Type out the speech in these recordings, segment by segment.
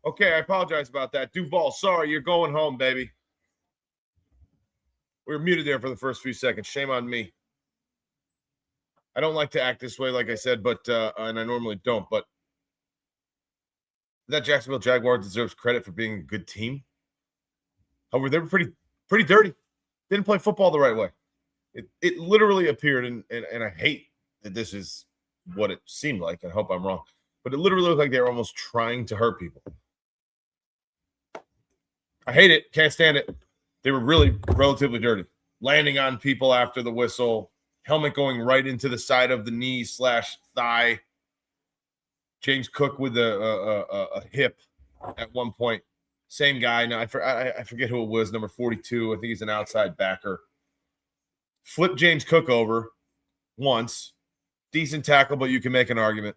Okay, I apologize about that. Duval, sorry, you're going home, baby. We were muted there for the first few seconds. Shame on me. I don't like to act this way, like I said, but and I normally don't, but that Jacksonville Jaguar deserves credit for being a good team. However, they were pretty dirty. Didn't play football the right way. It literally appeared, and I hate that this is what it seemed like. I hope I'm wrong. But it literally looked like they were almost trying to hurt people. I hate it. Can't stand it. They were really relatively dirty. Landing on people after the whistle. Helmet going right into the side of the knee/thigh. James Cook with a hip at one point. Same guy. Now, I forget who it was, number 42. I think he's an outside backer. Flipped James Cook over once. Decent tackle, but you can make an argument.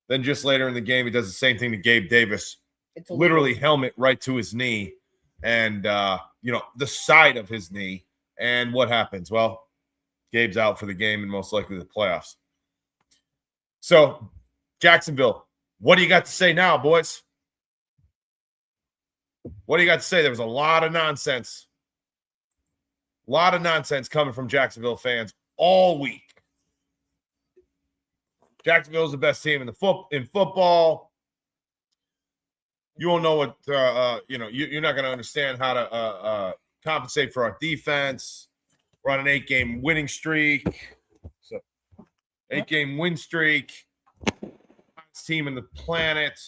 Then just later in the game, he does the same thing to Gabe Davis. It's literally helmet right to his knee and, the side of his knee. And what happens? Well, Gabe's out for the game and most likely the playoffs. So, Jacksonville, what do you got to say now, boys? What do you got to say? There was a lot of nonsense. A lot of nonsense coming from Jacksonville fans all week. Jacksonville is the best team in football. You won't know what you're not going to understand how to compensate for our defense. We're on an 8-game winning streak. So 8-game win streak. Best team in the planet.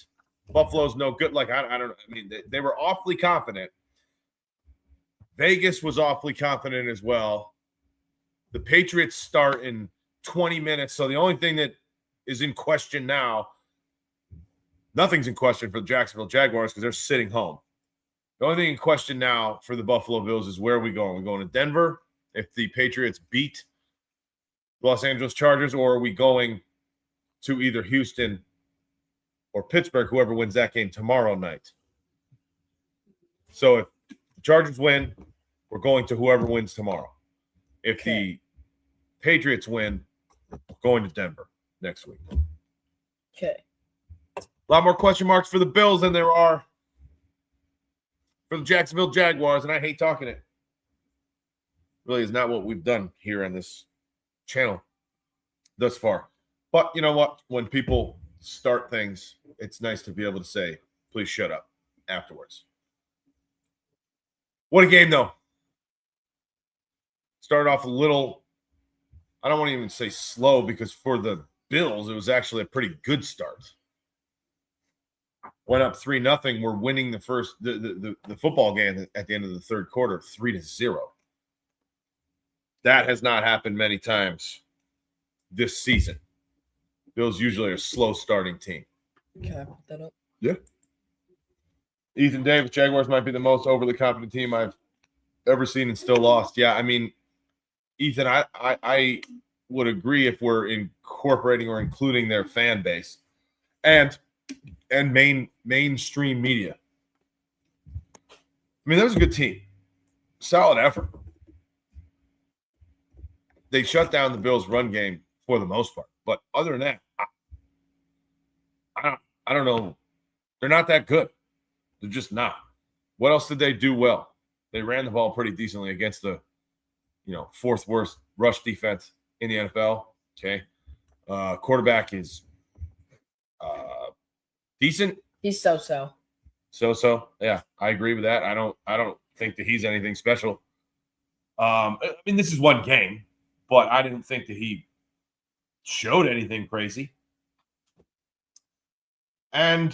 Buffalo's no good. Like, I don't know. I mean, they were awfully confident. Vegas was awfully confident as well. The Patriots start in 20 minutes. So the only thing that is in question now, nothing's in question for the Jacksonville Jaguars because they're sitting home. The only thing in question now for the Buffalo Bills is where are we going? Are we going to Denver if the Patriots beat the Los Angeles Chargers, or are we going to either Houston or Pittsburgh, whoever wins that game tomorrow night? So if the Chargers win, we're going to whoever wins tomorrow. If the Patriots win, we're going to Denver next week. Okay. A lot more question marks for the Bills than there are for the Jacksonville Jaguars, and I hate talking it. Really is not what we've done here on this channel thus far. But you know what? When people start things, it's nice to be able to say, please shut up afterwards. What a game, though. Started off a little, I don't want to even say slow, because for the Bills, it was actually a pretty good start. Went up 3-0. We're winning the football game at the end of the third quarter, 3-0. That has not happened many times this season. Bills usually are a slow starting team. Can I put that up? Yeah. Ethan Davis, Jaguars might be the most overly confident team I've ever seen and still lost. Yeah, I mean, Ethan, I would agree if we're incorporating or including their fan base and mainstream media. I mean, that was a good team. Solid effort. They shut down the Bills' run game for the most part. But other than that, I don't know. They're not that good. They're just not. What else did they do well? They ran the ball pretty decently against the, fourth worst rush defense in the NFL. Okay. Quarterback is decent. He's so-so. So. Yeah, I agree with that. I don't think that he's anything special. I mean, this is one game, but I didn't think that he showed anything crazy. And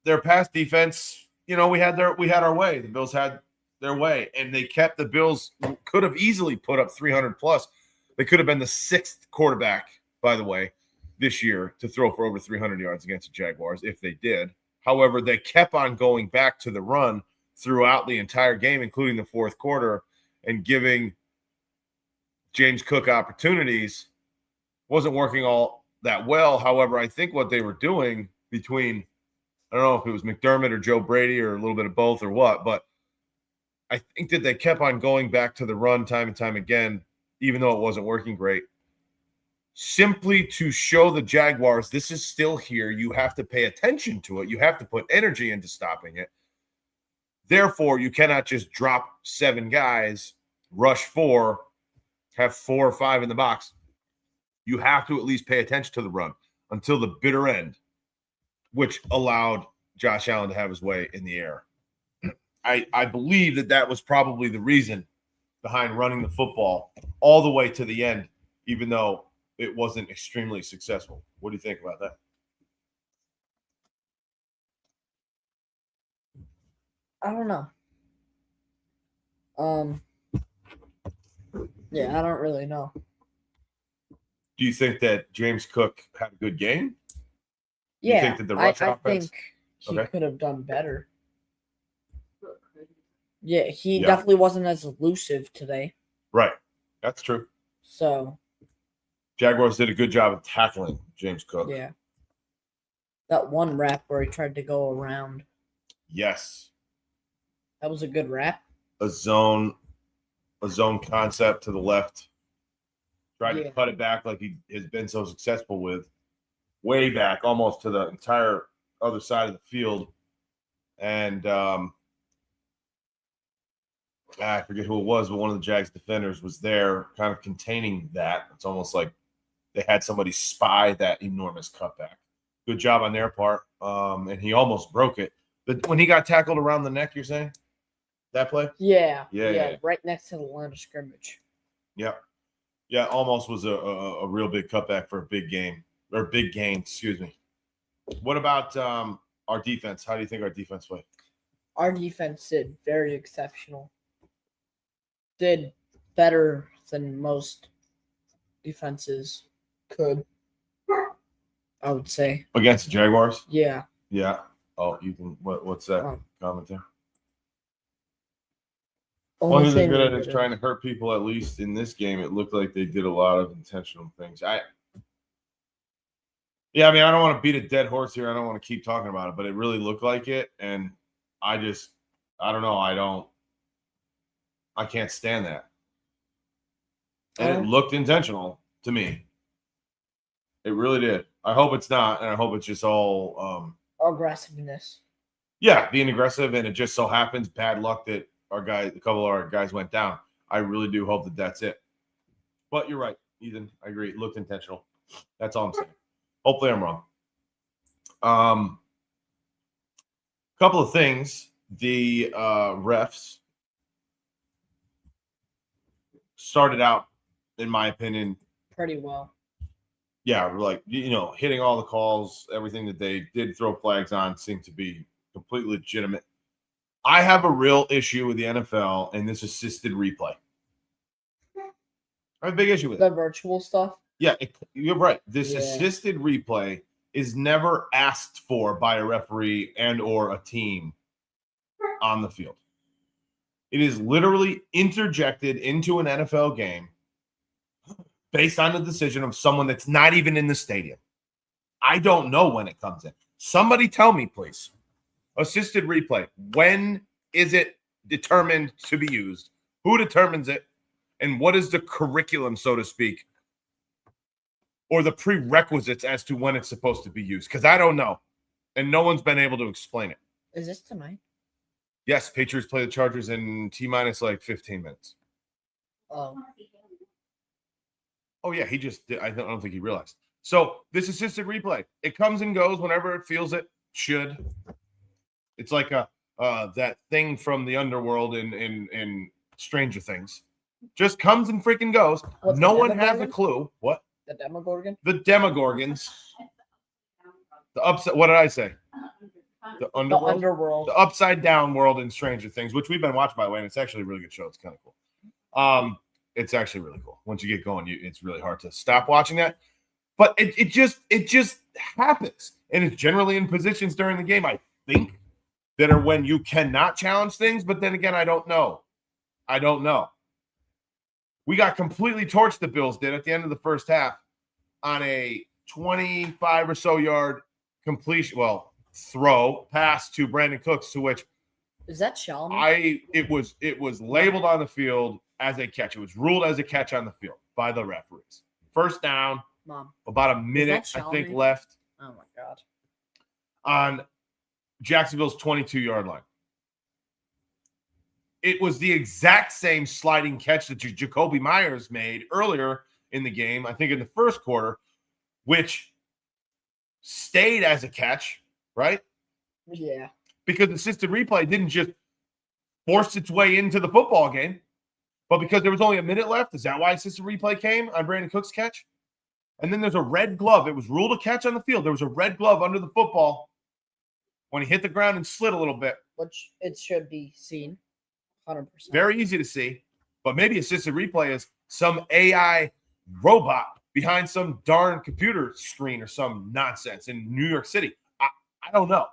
their pass defense, we had our way. The Bills had their way, and they kept the Bills could have easily put up 300 plus. They could have been the sixth quarterback, by the way, this year to throw for over 300 yards against the Jaguars if they did. However, they kept on going back to the run throughout the entire game, including the fourth quarter, and giving James Cook opportunities. Wasn't working all that well. However, I think what they were doing between, I don't know if it was McDermott or Joe Brady or a little bit of both or what, but I think that they kept on going back to the run time and time again, even though it wasn't working great. simply to show the Jaguars this is still here. You have to pay attention to it. You have to put energy into stopping it. Therefore, you cannot just drop 7 guys, rush 4, have 4 or 5 in the box. You have to at least pay attention to the run until the bitter end, which allowed Josh Allen to have his way in the air. I believe that was probably the reason behind running the football all the way to the end, even though it wasn't extremely successful. What do you think about that? I don't know. Yeah, I don't really know. Do you think that James Cook had a good game? Yeah, you think that the rush I offense? think he could have done better. Yeah, he Yeah. definitely wasn't as elusive today. Right. That's true. So Jaguars did a good job of tackling James Cook. yeah. That one rap where he tried to go around. Yes. That was a good rap. A zone concept to the left. Tried to cut it back like he has been so successful with. Way back, almost to the entire other side of the field. And I forget who it was, but one of the Jags defenders was there kind of containing that. It's almost like they had somebody spy that enormous cutback. Good job on their part. And he almost broke it. But when he got tackled around the neck, you're saying? That play? Yeah. Yeah. Right next to the line of scrimmage. Yeah. Yeah, almost was a real big cutback for a big game. Or big gain, excuse me. What about our defense? How do you think our defense played? Our defense did very exceptional. Did better than most defenses could, I would say. Against the Jaguars? Yeah. Yeah. Oh, you can. What's that comment there? Well, he was good at is trying to hurt people. At least in this game, it looked like they did a lot of intentional things. I mean, I don't want to beat a dead horse here. I don't want to keep talking about it, but it really looked like it, and I don't know. I can't stand that. And it looked intentional to me. It really did. I hope it's not, and I hope it's just all aggressiveness. Yeah, being aggressive, and it just so happens bad luck that a couple of our guys went down. I really do hope that that's it. But you're right, Ethan. I agree. It looked intentional. That's all I'm saying. Hopefully I'm wrong. Couple of things. The refs started out, in my opinion, pretty well. Yeah, like, hitting all the calls, everything that they did throw flags on seemed to be completely legitimate. I have a real issue with the NFL and this assisted replay. I have a big issue with the virtual stuff. Yeah, you're right. This assisted replay is never asked for by a referee and or a team on the field. It is literally interjected into an NFL game based on the decision of someone that's not even in the stadium. I don't know when it comes in. Somebody tell me, please. Assisted replay. When is it determined to be used? Who determines it? And what is the curriculum, so to speak, or the prerequisites as to when it's supposed to be used? Because I don't know. And no one's been able to explain it. Is this tonight? Yes, Patriots play the Chargers in T-minus like 15 minutes. Oh, yeah, he just did. I don't think he realized. So this assisted replay, it comes and goes whenever it feels it should. It's like that thing from the underworld in Stranger Things. Just comes and freaking goes. No one has a clue. What? The Demogorgon? The Demogorgons. The upside. What did I say? The underworld. The underworld. The upside down world in Stranger Things, which we've been watching, by the way, and it's actually a really good show. It's kind of cool. It's actually really cool. Once you get going, it's really hard to stop watching that. But it just happens, and it's generally in positions during the game, I think, that are when you cannot challenge things. But then again, I don't know. We got completely torched, the Bills did, at the end of the first half on a 25 or so yard completion, throw pass to Brandon Cooks, to which is that Shalom? It was labeled on the field as a catch. It was ruled as a catch on the field by the referees. First down, Mom. about a minute, I think, left Oh my God. on Jacksonville's 22-yard line. It was the exact same sliding catch that Jacoby Myers made earlier in the game, I think in the first quarter, which stayed as a catch, right? Yeah. Because assisted replay didn't just force its way into the football game, but because there was only a minute left. Is that why assisted replay came on Brandon Cook's catch? And then there's a red glove. It was ruled a catch on the field. There was a red glove under the football when he hit the ground and slid a little bit. Which it should be seen. 100%. Very easy to see, but maybe assisted replay is some AI robot behind some darn computer screen or some nonsense in New York City. I don't know.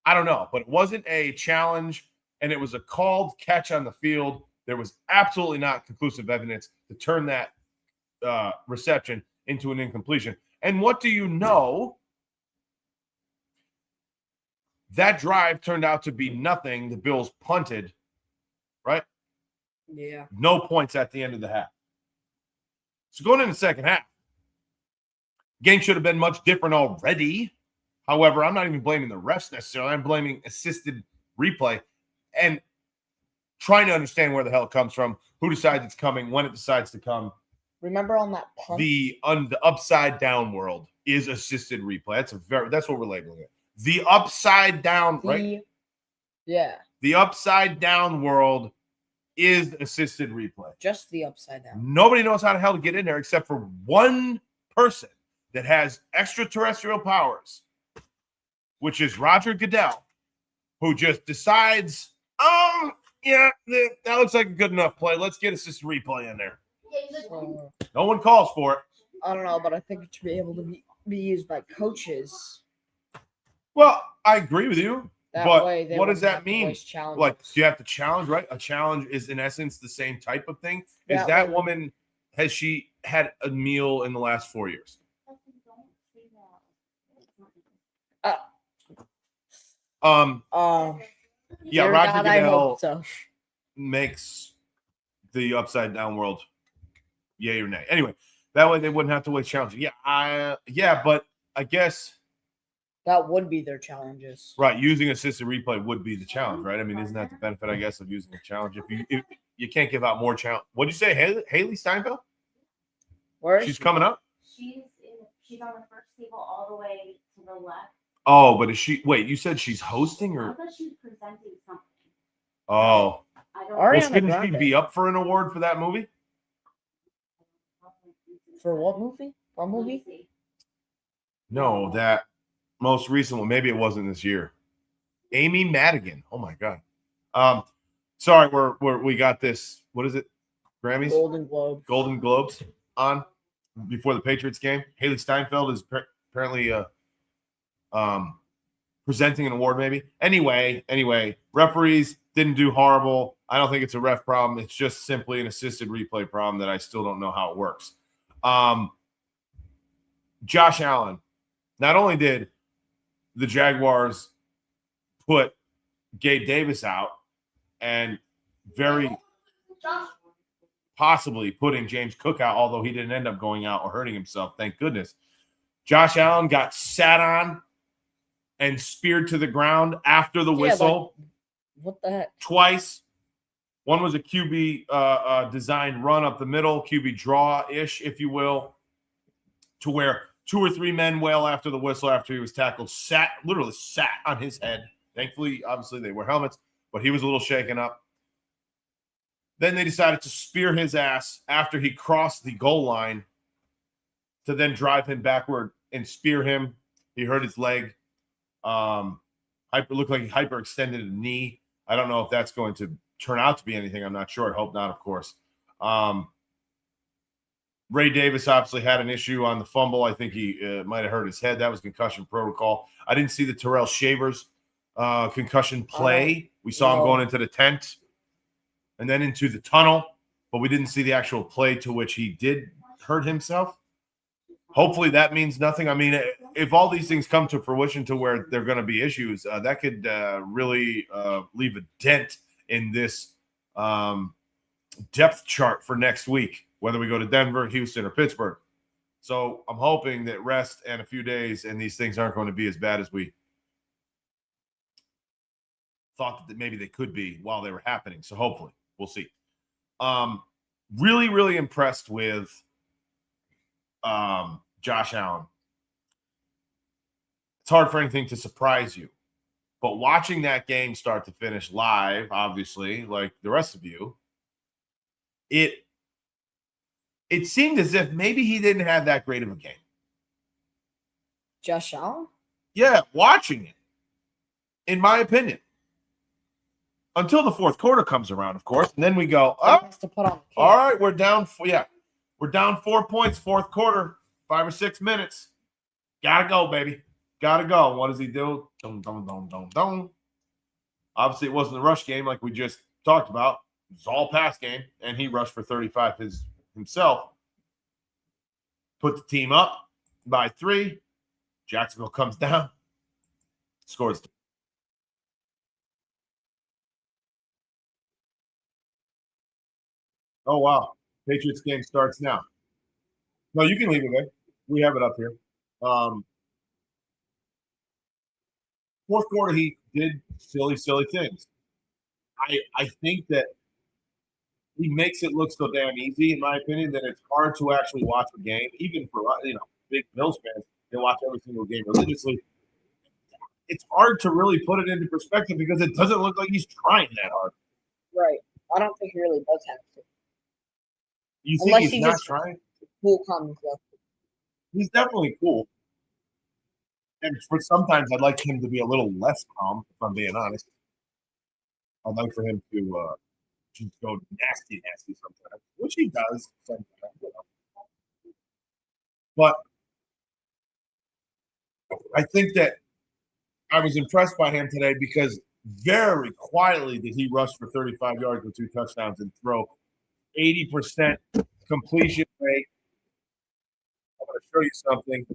But it wasn't a challenge, and it was a called catch on the field. There was absolutely not conclusive evidence to turn that reception into an incompletion. And what do you know? That drive turned out to be nothing. The Bills punted, right? Yeah. No points at the end of the half. So going into the second half, game should have been much different already. However, I'm not even blaming the refs necessarily. I'm blaming assisted replay and trying to understand where the hell it comes from, who decides it's coming, when it decides to come. Remember on that punt? The upside down world is assisted replay. That's what we're labeling it. The upside down, right? Yeah. The upside down world is assisted replay. Just the upside down. Nobody knows how the hell to get in there except for one person that has extraterrestrial powers, which is Roger Goodell, who just decides, yeah, that looks like a good enough play. Let's get assisted replay in there. So, No one calls for it. I don't know, but I think it should be able to be used by coaches. Well, I agree with you. That but way they what does wouldn't that have to mean? waste challenges. Like, do you have to challenge, right? A challenge is, in essence, the same type of thing. Is That that way- woman, has she had a meal in the last 4 years? Yeah, Dear Roger God, I Goodell hope so. makes the upside down world yay or nay. Anyway, that way they wouldn't have to waste challenges. Yeah, but I guess That would be their challenges. right, using assisted replay would be the challenge, right? I mean, isn't that the benefit, I guess, of using a challenge? If you can't give out more challenge. What'd you say, Haley Steinfeld? Where is She's she? coming up. She's on the first table all the way to the left. Oh, but is she? Wait, you said she's hosting, I or? thought she was presenting something. Oh, I don't Ariana well, shouldn't she Grande. be up for an award for that movie? For what movie? What movie? No, that most recent one. Maybe it wasn't this year. Amy Madigan. Oh my God. Sorry, we got this. What is it? Grammys, Golden Globes on before the Patriots game. Haley Steinfeld is apparently presenting an award. Maybe. Anyway, referees didn't do horrible. I don't think it's a ref problem. It's just simply an assisted replay problem that I still don't know how it works. Josh Allen. Not only did the Jaguars put Gabe Davis out and very possibly putting James Cook out, although he didn't end up going out or hurting himself, thank goodness. Josh Allen got sat on and speared to the ground after the whistle. What the heck? Twice. One was a QB designed run up the middle, QB draw-ish, if you will, to where 2 or 3 men wail after the whistle after he was tackled, literally sat on his head. Thankfully, obviously, they wear helmets, but he was a little shaken up. Then they decided to spear his ass after he crossed the goal line to then drive him backward and spear him. He hurt his leg. Looked like he hyperextended a knee. I don't know if that's going to turn out to be anything. I'm not sure. I hope not, of course. Ray Davis obviously had an issue on the fumble. I think he might have hurt his head. That was concussion protocol. I didn't see the Terrell Shavers concussion play. We saw him going into the tent and then into the tunnel, but we didn't see the actual play to which he did hurt himself. Hopefully that means nothing. I mean, if all these things come to fruition to where there are going to be issues, that could really leave a dent in this depth chart for next week, whether we go to Denver, Houston, or Pittsburgh. So I'm hoping that rest and a few days and these things aren't going to be as bad as we thought that maybe they could be while they were happening. So hopefully we'll see. Really, really impressed with Josh Allen. It's hard for anything to surprise you, but watching that game start to finish live, obviously, like the rest of you, it seemed as if maybe he didn't have that great of a game. Josh Allen? Yeah, watching it, in my opinion. Until the fourth quarter comes around, of course, and then we go, oh, Has to put on the all right, we're down. We're down 4 points, fourth quarter, 5 or 6 minutes. Gotta go, baby. Gotta go. What does he do? Dum, dum, dum, dum, dum. Obviously, it wasn't the rush game like we just talked about. It was all pass game, and he rushed for 35 himself. Put the team up by 3. Jacksonville comes down, scores. Oh, wow. Patriots game starts now. No, you can leave it there. We have it up here. Fourth quarter, he did silly things. I think that he makes it look so damn easy, in my opinion, that it's hard to actually watch a game, even for big Bills fans. They watch every single game religiously. It's hard to really put it into perspective because it doesn't look like he's trying that hard. Right. I don't think he really does have to. You Unless think he's he not just- trying? Cool, calm, and collected. He's definitely cool. And for sometimes I'd like him to be a little less calm, if I'm being honest. I'd like for him to just go nasty sometimes, which he does sometimes. But I think that I was impressed by him today because very quietly did he rush for 35 yards with 2 touchdowns and throw 80% completion rate. I'm going to show you something.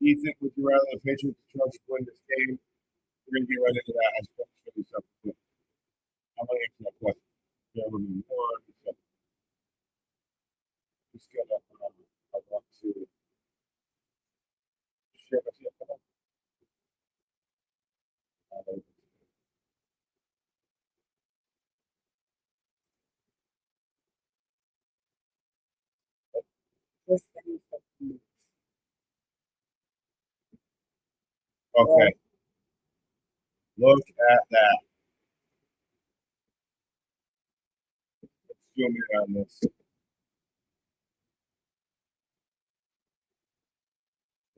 Ethan, would you rather the Patriots trust win this game? We're going to get right into that. I just want to show you something. I'm going to answer that question. Yeah, we're going to be one second. Just get up. I want to share with you. Okay. Look at that. Let's zoom in on this. Is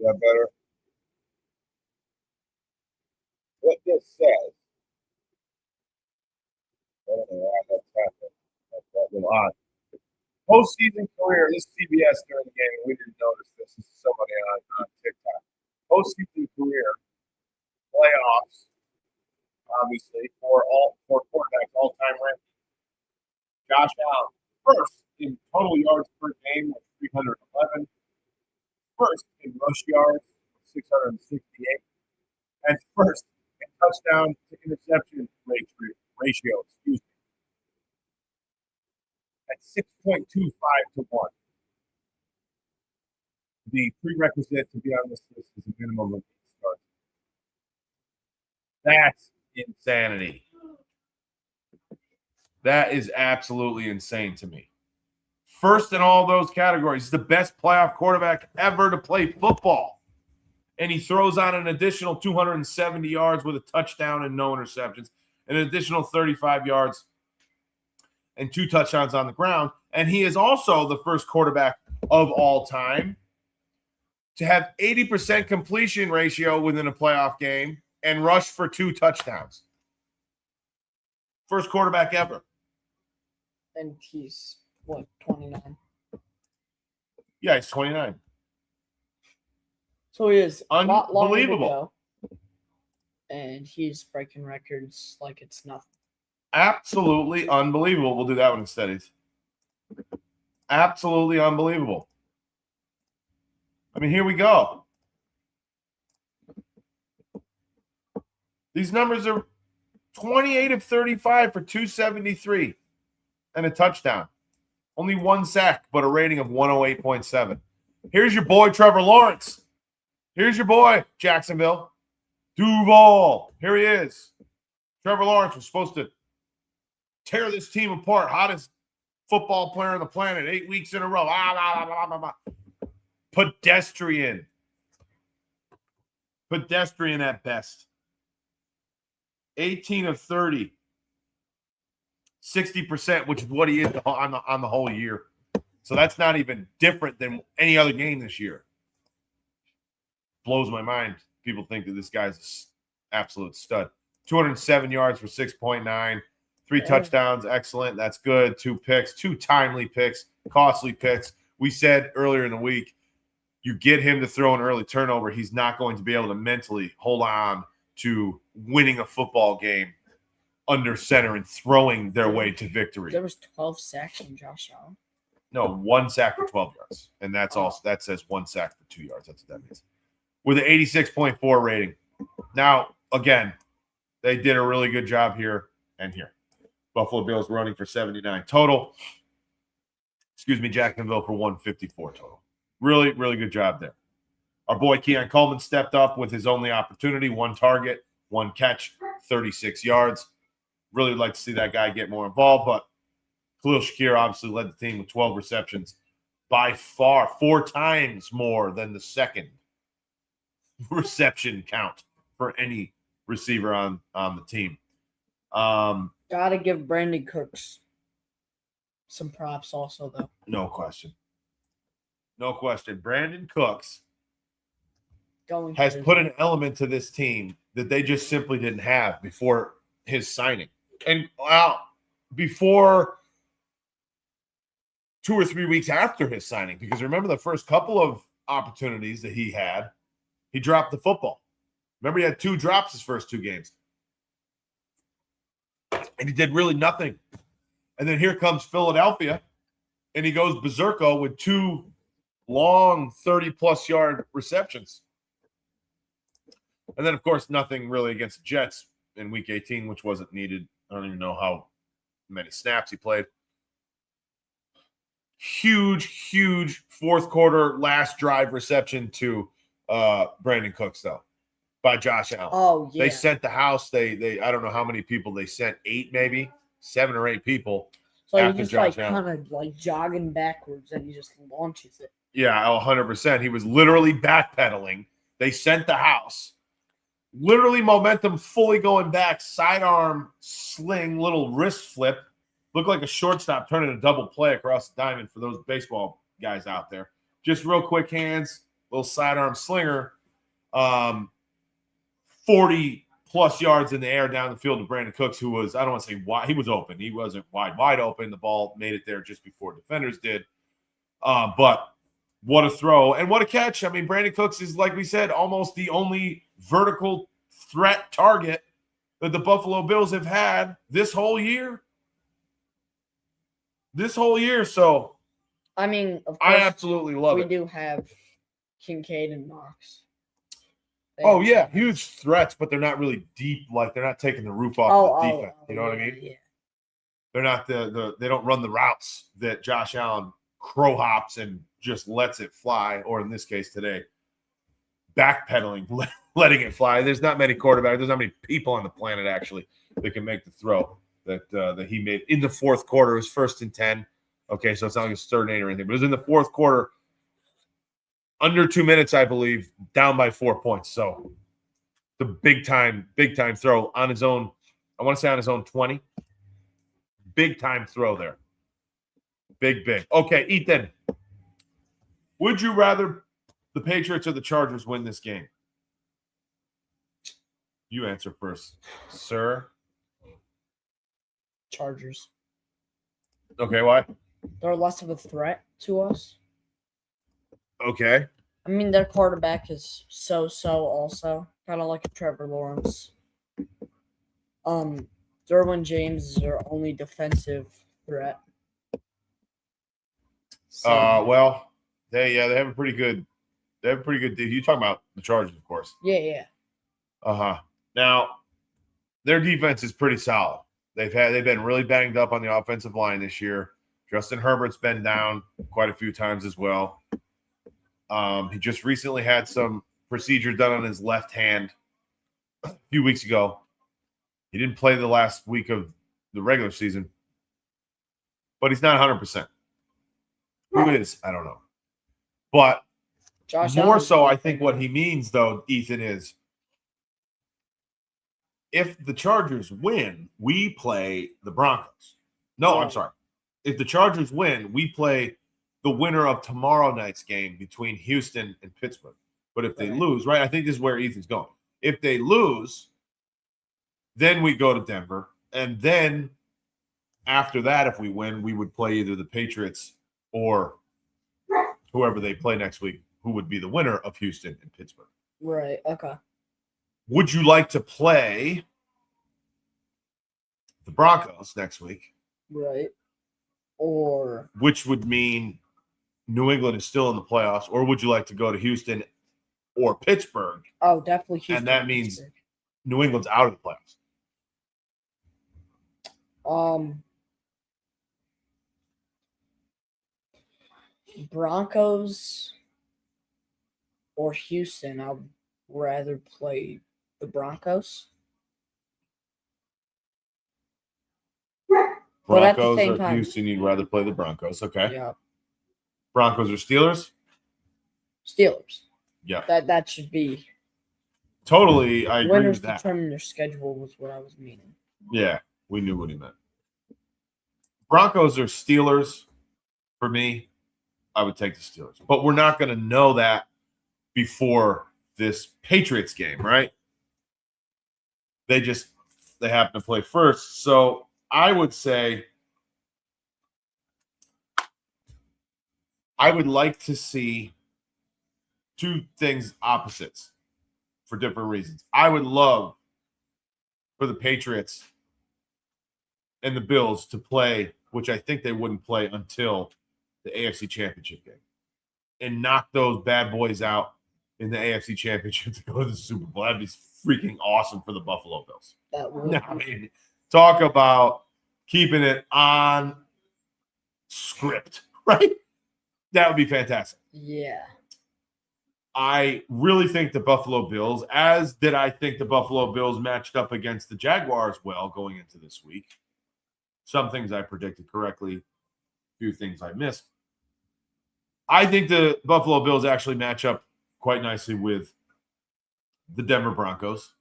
that better? What this says. Oh, that's happening. That's a little odd. Postseason career. This is CBS during the game, and we didn't notice this. This is somebody on TikTok. Postseason career playoffs, obviously, for quarterbacks all-time ranking. Josh Allen, first in total yards per game with 311, first in rush yards with 668, and first in touchdown to interception ratio, at 6.25 to 1. The prerequisite to be on this list is a minimum of 8 starts. That's insanity. That is absolutely insane to me. First in all those categories, the best playoff quarterback ever to play football. And he throws out an additional 270 yards with a touchdown and no interceptions, an additional 35 yards and 2 touchdowns on the ground. And he is also the first quarterback of all time to have 80% completion ratio within a playoff game and rush for 2 touchdowns. First quarterback ever. And he's, 29? Yeah, he's 29. So he is a lot longer to Unbelievable. go. And he's breaking records like it's nothing. Absolutely unbelievable. We'll do that one instead. Absolutely unbelievable. I mean, here we go. These numbers are 28 of 35 for 273 and a touchdown. Only 1 sack, but a rating of 108.7. Here's your boy, Trevor Lawrence. Here's your boy, Jacksonville. Duval. Here he is. Trevor Lawrence was supposed to tear this team apart. Hottest football player on the planet. 8 weeks in a row. Pedestrian. Pedestrian at best. 18 of 30. 60%, which is what he is on the whole year. So that's not even different than any other game this year. Blows my mind. People think that this guy's an absolute stud. 207 yards for 6.9. 3 touchdowns. Excellent. That's good. 2 picks. 2 timely picks. Costly picks. We said earlier in the week, you get him to throw an early turnover, he's not going to be able to mentally hold on to winning a football game under center and throwing their way to victory. There was 12 sacks from Josh Allen. No, 1 sack for 12 yards. And that's also that says 1 sack for 2 yards. That's what that means. With an 86.4 rating. Now, again, they did a really good job here and here. Buffalo Bills running for 79 total. Jacksonville for 154 total. Really, really good job there. Our boy Keon Coleman stepped up with his only opportunity. 1 target, 1 catch, 36 yards. Really like to see that guy get more involved, but Khalil Shakir obviously led the team with 12 receptions. By far, 4 times more than the second reception count for any receiver on the team. Gotta give Brandon Cooks some props also, though. No question. No question. Brandon Cooks has put an element to this team that they just simply didn't have before his signing. And before 2 or 3 weeks after his signing, because remember the first couple of opportunities that he had, he dropped the football. Remember he had 2 drops his first 2 games. And he did really nothing. And then here comes Philadelphia, and he goes berserko with 2 long 30-plus yard receptions. And then, of course, nothing really against the Jets in Week 18, which wasn't needed. I don't even know how many snaps he played. Huge fourth quarter last drive reception to Brandon Cooks, though, by Josh Allen. Oh, yeah. They sent the house. They I don't know how many people they sent. 8 maybe. 7 or 8 people. So he just kind of like jogging backwards and he just launches it. Yeah, 100%. He was literally backpedaling. They sent the house. Literally momentum fully going back. Sidearm sling, little wrist flip. Looked like a shortstop turning a double play across the diamond for those baseball guys out there. Just real quick hands, little sidearm slinger. 40-plus yards in the air down the field to Brandon Cooks, who was, I don't want to say wide. He was open. He wasn't wide open. The ball made it there just before defenders did. But what a throw and what a catch. I mean, Brandon Cooks is, like we said, almost the only vertical threat target that the Buffalo Bills have had this whole year. So, I mean, of course, I absolutely love it. We do have Kincaid and Knox. Oh, yeah, huge threats, but they're not really deep. Like, they're not taking the roof off the defense. You know what I mean? Yeah. They're not they don't run the routes that Josh Allen crow hops and just lets it fly, or in this case today, backpedaling, letting it fly. There's not many quarterbacks. There's not many people on the planet actually that can make the throw that he made in the fourth quarter. It was 1st and 10. Okay, so it's not like it's 3rd and 8 or anything, but it was in the fourth quarter, under 2 minutes, I believe, down by 4 points. So the big time throw on his own. I want to say on his own 20. Big time throw there. Big. Okay, Ethan. Would you rather the Patriots or the Chargers win this game? You answer first, sir. Chargers. Okay, why? They're less of a threat to us. Okay. I mean, their quarterback is so-so also. Kind of like a Trevor Lawrence. Derwin James is their only defensive threat. So, well, they have a pretty good you talking about the Chargers, of course. Yeah. Now, their defense is pretty solid. They've been really banged up on the offensive line this year. Justin Herbert's been down quite a few times as well. He just recently had some procedure done on his left hand a few weeks ago. He didn't play the last week of the regular season, but he's not 100%. Who is? I don't know. But Josh more Allen's so, I really think good. what he means, though, Ethan, is if the Chargers win, we play the Broncos. No, I'm Right. sorry. If the Chargers win, we play the winner of tomorrow night's game between Houston and Pittsburgh. But if they Right. lose, right, I think this is where Ethan's going. If they lose, then we go to Denver. And then after that, if we win, we would play either the Patriots or whoever they play next week, who would be the winner of Houston and Pittsburgh. Right. Okay. Would you like to play the Broncos next week, Right. Or which would mean New England is still in the playoffs, or would you like to go to Houston or Pittsburgh? definitely Houston. And that and means- Pittsburgh. New England's out of the playoffs. Broncos or Houston. I'd rather play the Broncos. But at the Broncos same or time- Houston, you'd rather play the Broncos. Okay. Yeah. Broncos or Steelers? Steelers. Yeah. That should be Totally, I agree winners with that. determine their schedule was what I was meaning. Yeah, we knew what he meant. Broncos or Steelers, for me, I would take the Steelers. But we're not going to know that before this Patriots game, right? They happen to play first. So I would say I would like to see two things opposites for different reasons. I would love for the Patriots and the Bills to play, which I think they wouldn't play until the AFC Championship game, and knock those bad boys out in the AFC Championship to go to the Super Bowl. That'd be freaking awesome for the Buffalo Bills. That would I mean, talk about keeping it on script, right? That would be fantastic. yeah. I really think the Buffalo Bills, as did I think the Buffalo Bills matched up against the Jaguars well going into this week. Some things I predicted correctly, a few things I missed. I think the Buffalo Bills actually match up quite nicely with the Denver Broncos.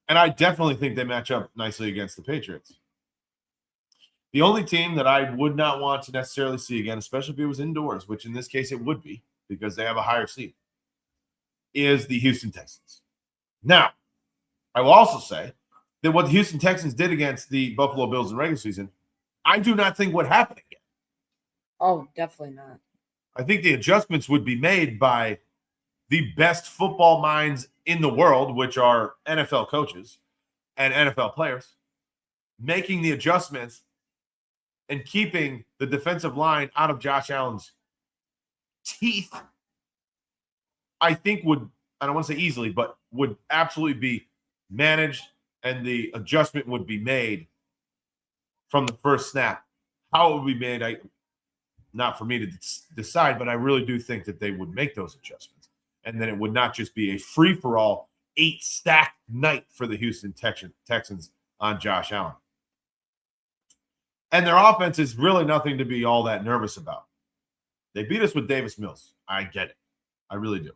And I definitely think they match up nicely against the Patriots. The only team that I would not want to necessarily see again, especially if it was indoors, which in this case it would be because they have a higher seed, is the Houston Texans. Now, I will also say that what the Houston Texans did against the Buffalo Bills in regular season, I do not think would happen again. Oh, definitely not. I think the adjustments would be made by the best football minds in the world, which are NFL coaches and NFL players, making the adjustments and keeping the defensive line out of Josh Allen's teeth. I think would, I don't want to say easily, but would absolutely be managed, and the adjustment would be made from the first snap. How it would be made, not for me to decide, but I really do think that they would make those adjustments. And then it would not just be a free-for-all 8-stack night for the Houston Texans on Josh Allen. And their offense is really nothing to be all that nervous about. They beat us with Davis Mills. I get it. I really do.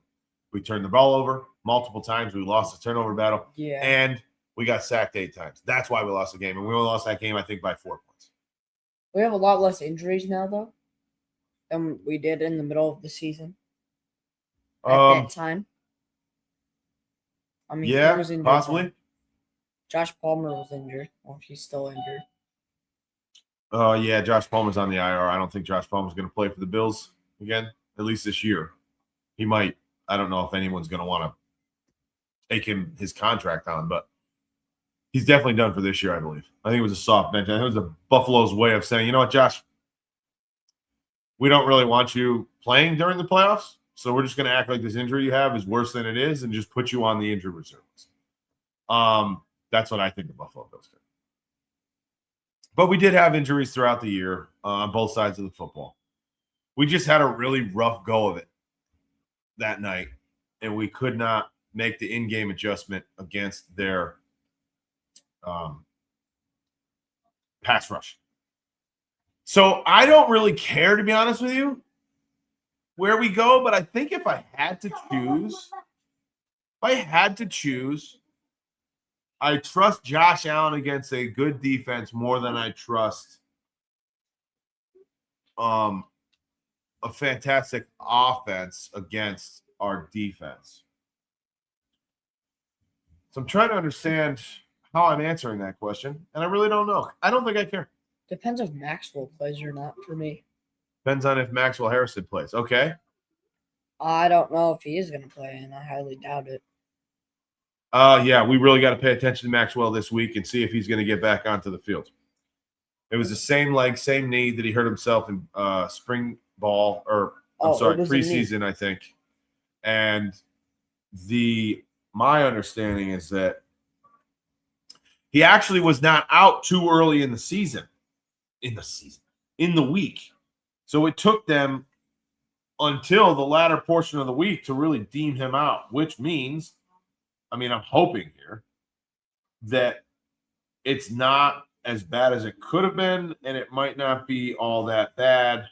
We turned the ball over multiple times. We lost the turnover battle. Yeah. And we got sacked 8 times. That's why we lost the game. And we only lost that game, I think, by 4 points. We have a lot less injuries now, though, than we did in the middle of the season at that time. I mean, he Yeah, was injured. possibly. Josh Palmer was injured. Well, he's still injured. Yeah, Josh Palmer's on the IR. I don't think Josh Palmer's going to play for the Bills again, at least this year. He might. I don't know if anyone's going to want to take his contract on, but he's definitely done for this year, I believe. I think it was a soft bench. I think it was the Buffalo's way of saying, you know what, Josh, we don't really want you playing during the playoffs, so we're just going to act like this injury you have is worse than it is and just put you on the injured reserve list. That's what I think the Buffalo Bills did. But we did have injuries throughout the year on both sides of the football. We just had a really rough go of it that night, and we could not make the in-game adjustment against their pass rush. So I don't really care, to be honest with you, where we go, but I think if I had to choose, I trust Josh Allen against a good defense more than I trust a fantastic offense against our defense. So I'm trying to understand how I'm answering that question, and I really don't know. I don't think I care. Depends if Maxwell plays or not for me. Depends on if Maxwell Harrison plays. Okay. I don't know if he is going to play, and I highly doubt it. Yeah, we really got to pay attention to Maxwell this week and see if he's going to get back onto the field. It was the same leg, same knee that he hurt himself in spring ball, or preseason, I think. And my understanding is that he actually was not out too early in the week. So it took them until the latter portion of the week to really deem him out, which means, I'm hoping here that it's not as bad as it could have been, and it might not be all that bad.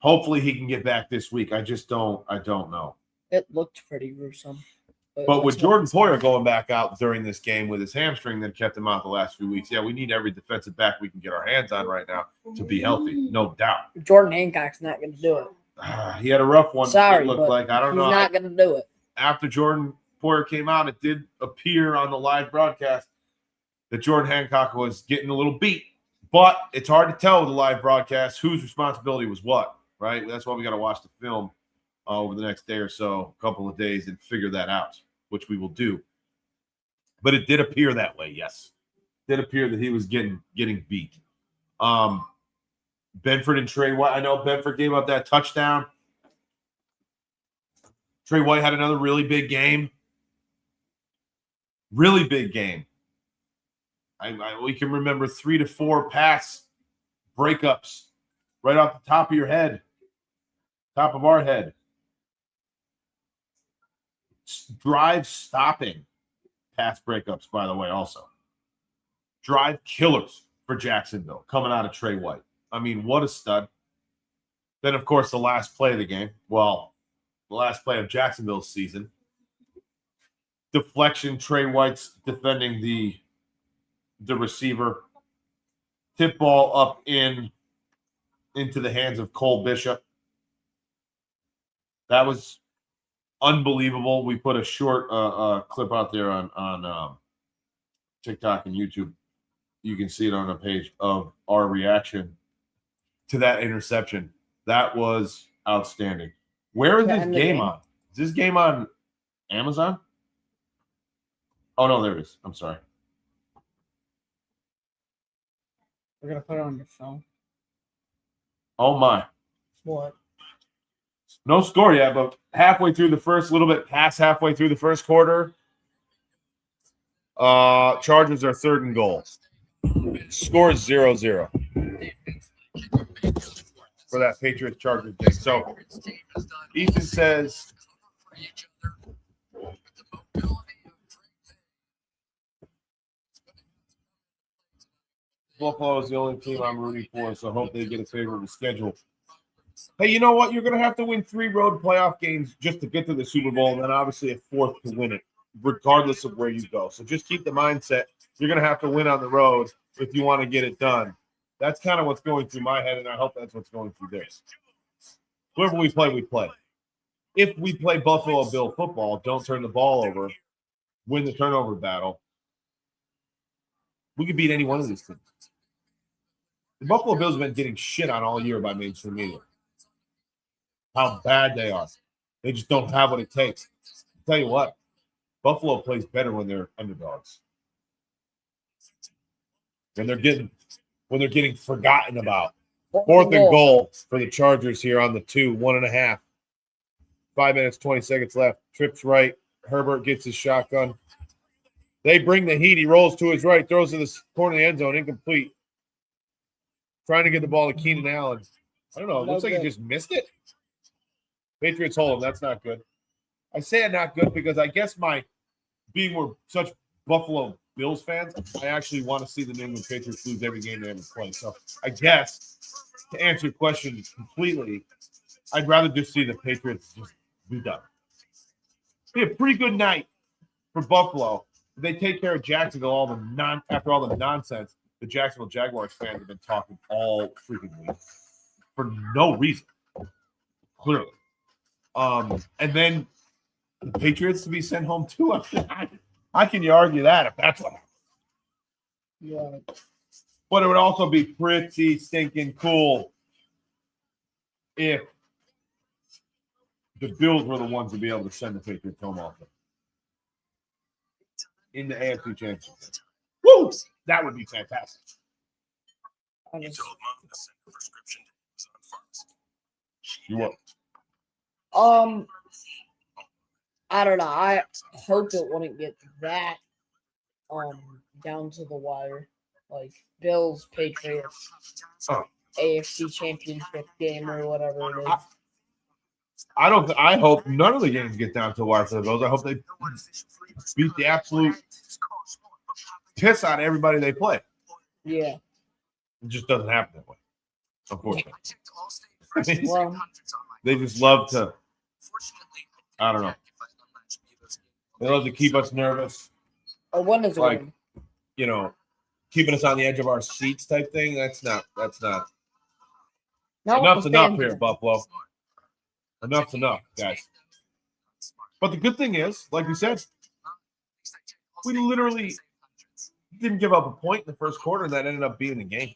Hopefully he can get back this week. I don't know. It looked pretty gruesome. But with Jordan Poyer going back out during this game with his hamstring that kept him out the last few weeks, we need every defensive back we can get our hands on right now to be healthy, no doubt. Jordan Hancock's not going to do it. He had a rough one. Sorry, it looked like. I don't know. He's not going to do it. After Jordan Poyer came out, it did appear on the live broadcast that Jordan Hancock was getting a little beat. But it's hard to tell with the live broadcast whose responsibility was what, right? That's why we got to watch the film over the next day or so, a couple of days, and figure that out, which we will do. But it did appear that way, yes. It did appear that he was getting beat. Benford and Trey White. I know Benford gave up that touchdown. Trey White had another really big game. Really big game. We can remember 3 to 4 pass breakups right off the top of your head, top of our head. Drive stopping pass breakups, by the way, also. Drive killers for Jacksonville coming out of Trey White. What a stud. Then, of course, the last play of the game. Well, the last play of Jacksonville's season. Deflection, Trey White's defending the receiver. Tip ball up into the hands of Cole Bishop. That was unbelievable. We put a short clip out there on TikTok and YouTube. You can see it on a page of our reaction to that interception. That was outstanding. Where is this game on? Is this game on Amazon? Oh, no, there it is. I'm sorry. We're going to put it on your phone. Oh, my. What? No score yet, but halfway through the first, little bit past halfway through the first quarter, Chargers are 3rd and goal. Score is 0-0 for that Patriots-Chargers thing. So Ethan says Buffalo is the only team I'm rooting for, so I hope they get a favorable schedule. Hey, you know what? You're going to have to win 3 road playoff games just to get to the Super Bowl, and then obviously a 4th to win it, regardless of where you go. So just keep the mindset. You're going to have to win on the road if you want to get it done. That's kind of what's going through my head, and I hope that's what's going through theirs. Whoever we play, we play. If we play Buffalo Bill football, don't turn the ball over, win the turnover battle, we could beat any one of these teams. The Buffalo Bills have been getting shit on all year by mainstream media. How bad they are. They just don't have what it takes. I'll tell you what, Buffalo plays better when they're underdogs. When they're getting forgotten about. 4th and goal for the Chargers here on the 2, 1.5. 5 minutes, 20 seconds left. Trips right. Herbert gets his shotgun. They bring the heat. He rolls to his right, throws to the corner of the end zone, incomplete. Trying to get the ball to Keenan Allen. I don't know. It looks like he just missed it. Patriots hold him. That's not good. I say it not good because I guess being we're such Buffalo Bills fans, I actually want to see the New England Patriots lose every game they ever play. So I guess to answer your question completely, I'd rather just see the Patriots just be done. Be a pretty good night for Buffalo. They take care of Jacksonville after all the nonsense the Jacksonville Jaguars fans have been talking all freaking week for no reason, clearly. And then the Patriots to be sent home too. How can you argue that if that's what happens? Yeah. But it would also be pretty stinking cool if the Bills were the ones to be able to send the Patriots home also in the AFC Championship. Woo! That would be fantastic. You what? I don't know. I hope it wouldn't get that down to the wire. Like Bills, Patriots, AFC Championship game or whatever it is. I hope none of the games get down to the wire for the Bills. I hope they beat the absolute piss out of everybody they play. Yeah. It just doesn't happen that way, unfortunately. Well, they just love to, I don't know. They love to keep us nervous. a win is a Like, win. you know, keeping us on the edge of our seats type thing. That's not. Enough's enough here, Buffalo. Enough's enough, guys. But the good thing is, like we said, we literally didn't give up a point in the first quarter, and that ended up being the game.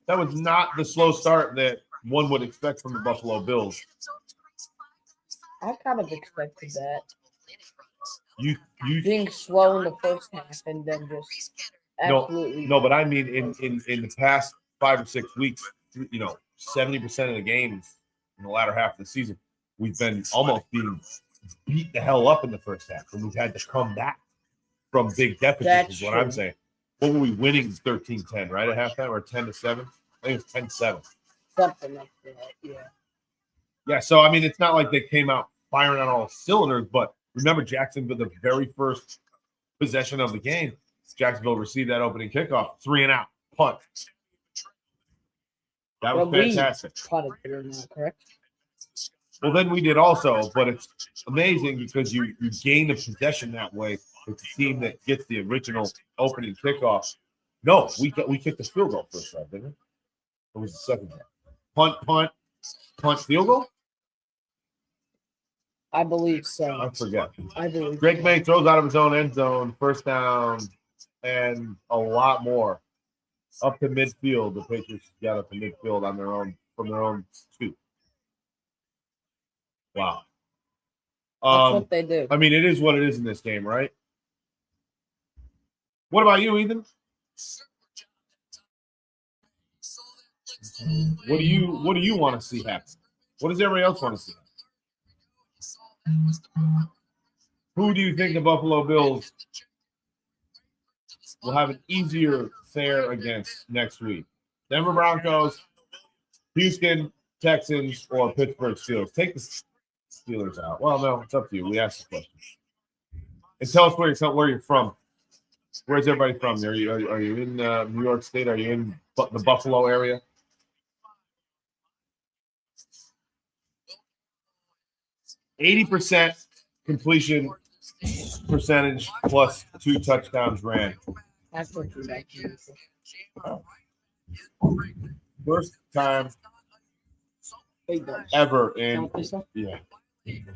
That was not the slow start that one would expect from the Buffalo Bills. I kind of expected that. You Being slow in the first half and then just absolutely no, but I mean in the past 5 or 6 weeks, 70% of the games in the latter half of the season, we've been almost being beat the hell up in the first half, and we've had to come back from big deficits. That's is what true. I'm saying. What were we winning 13-10, right, at halftime, or 10-7? I think it was 10-7. something like that. Yeah. Yeah, so I mean, it's not like they came out firing on all cylinders, but remember Jacksonville, the very first possession of the game, Jacksonville received that opening kickoff, 3-and-out, punt. That was fantastic. Punted it or not, correct? Well, then we did also, but it's amazing because you gain the possession that way with the team that gets the original opening kickoff. No, we kicked the field goal first drive, didn't we? Or was the second drive? Punt, field goal? I believe so. I forget. I believe Drake so. May throws out of his own end zone, first down, and a lot more. Up to midfield. The Patriots got up to midfield from their own two. Wow. That's what they do. I mean, it is what it is in this game, right? What about you, Ethan? What do you want to see happen? What does everybody else want to see happen? Who do you think the Buffalo Bills will have an easier fare against next week? Denver Broncos, Houston Texans, or Pittsburgh Steelers? Take the Steelers out. Well, no, it's up to you. We asked the question. And tell us where you're from. Where's everybody from? Are you in New York State? Are you in the Buffalo area? %, completion percentage plus 2 touchdowns ran. That's what you like. First time ever in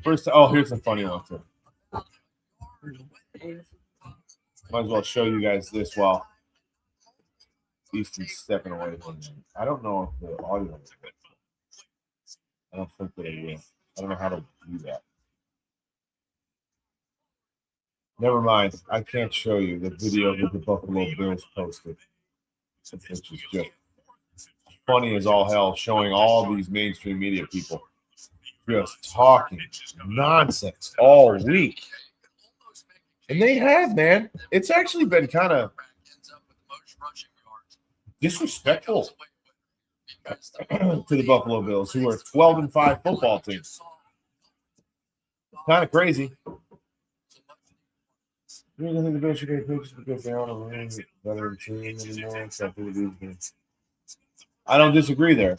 first. Oh, here's a funny one too. Might as well show you guys this while Easton's stepping away from me. I don't know if the audio is good. I don't think that it is. I don't know how to do that. Never mind. I can't show you the video that the Buffalo Bills posted. Which is just funny as all hell, showing all these mainstream media people just talking nonsense all week. And they have, man. It's actually been kind of disrespectful to the Buffalo Bills, who are 12-5 football team. Kind of crazy. I don't think the Bills should get coaches because they aren't a better team anymore. I don't disagree there.